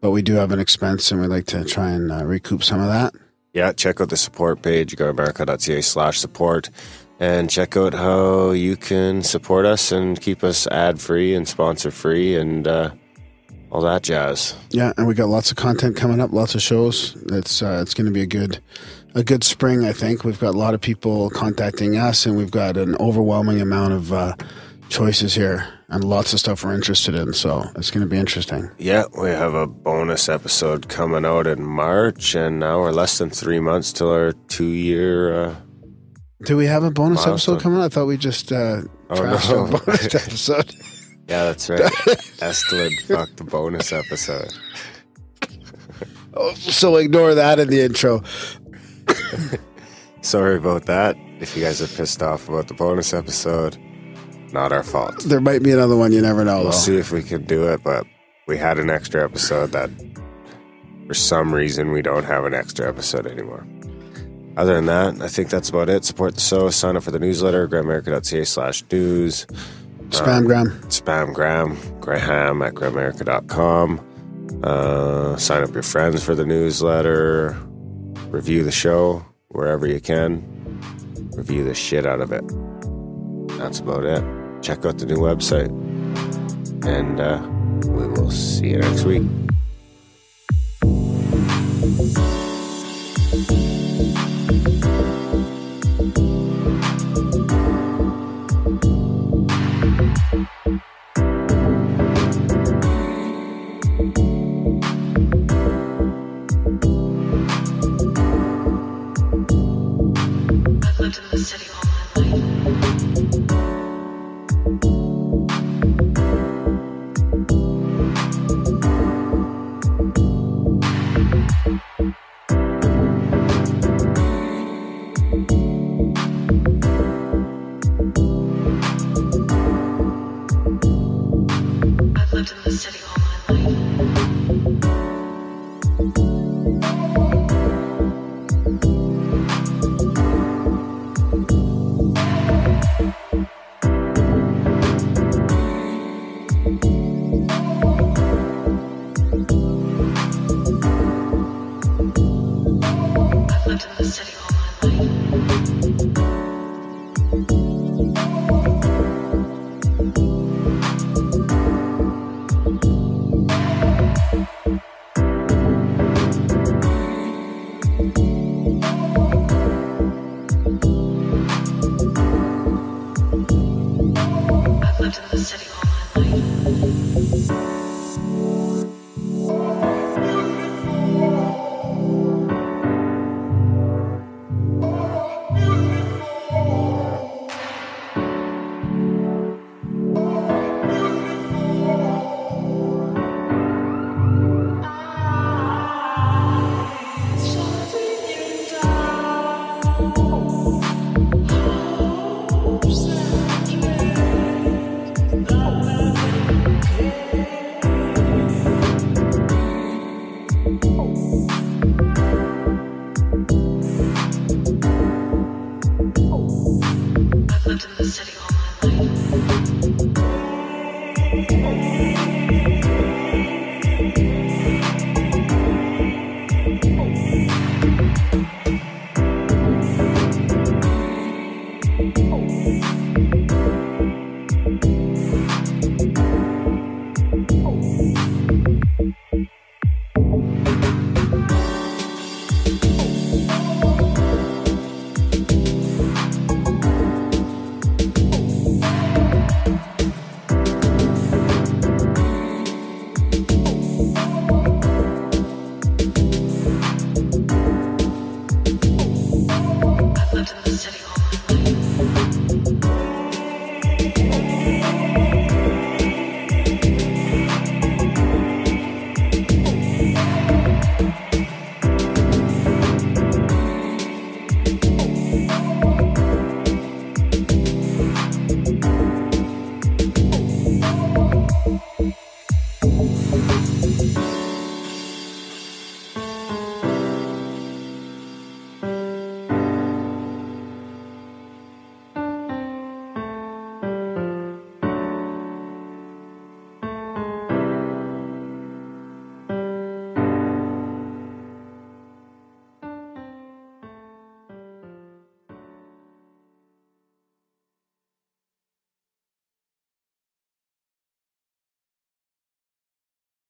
But we do have an expense, and we'd like to try and recoup some of that. Yeah, check out the support page, grimerica.ca/support, and check out how you can support us and keep us ad-free and sponsor-free and all that jazz. Yeah, and we got lots of content coming up, lots of shows. It's going to be a good spring, I think. We've got a lot of people contacting us, and we've got an overwhelming amount of choices here and lots of stuff we're interested in, so it's going to be interesting. Yeah, we have a bonus episode coming out in March, and now we're less than 3 months till our 2-year do we have a bonus milestone. Episode coming out? I thought we just trashed our bonus episode. Yeah, that's right. Estulin fucked the bonus episode. Oh, so ignore that in the intro. Sorry about that. If you guys are pissed off about the bonus episode, not our fault. There might be another one, you never know. We'll see if we can do it, but we had an extra episode that for some reason we don't have an extra episode anymore. Other than that, I think that's about it. Support the show. Sign up for the newsletter, grimerica.ca/news. Spamgram, Graham at grimerica.com. Sign up your friends for the newsletter. Review the show wherever you can. Review the shit out of it. That's about it. Check out the new website. And we will see you next week. you.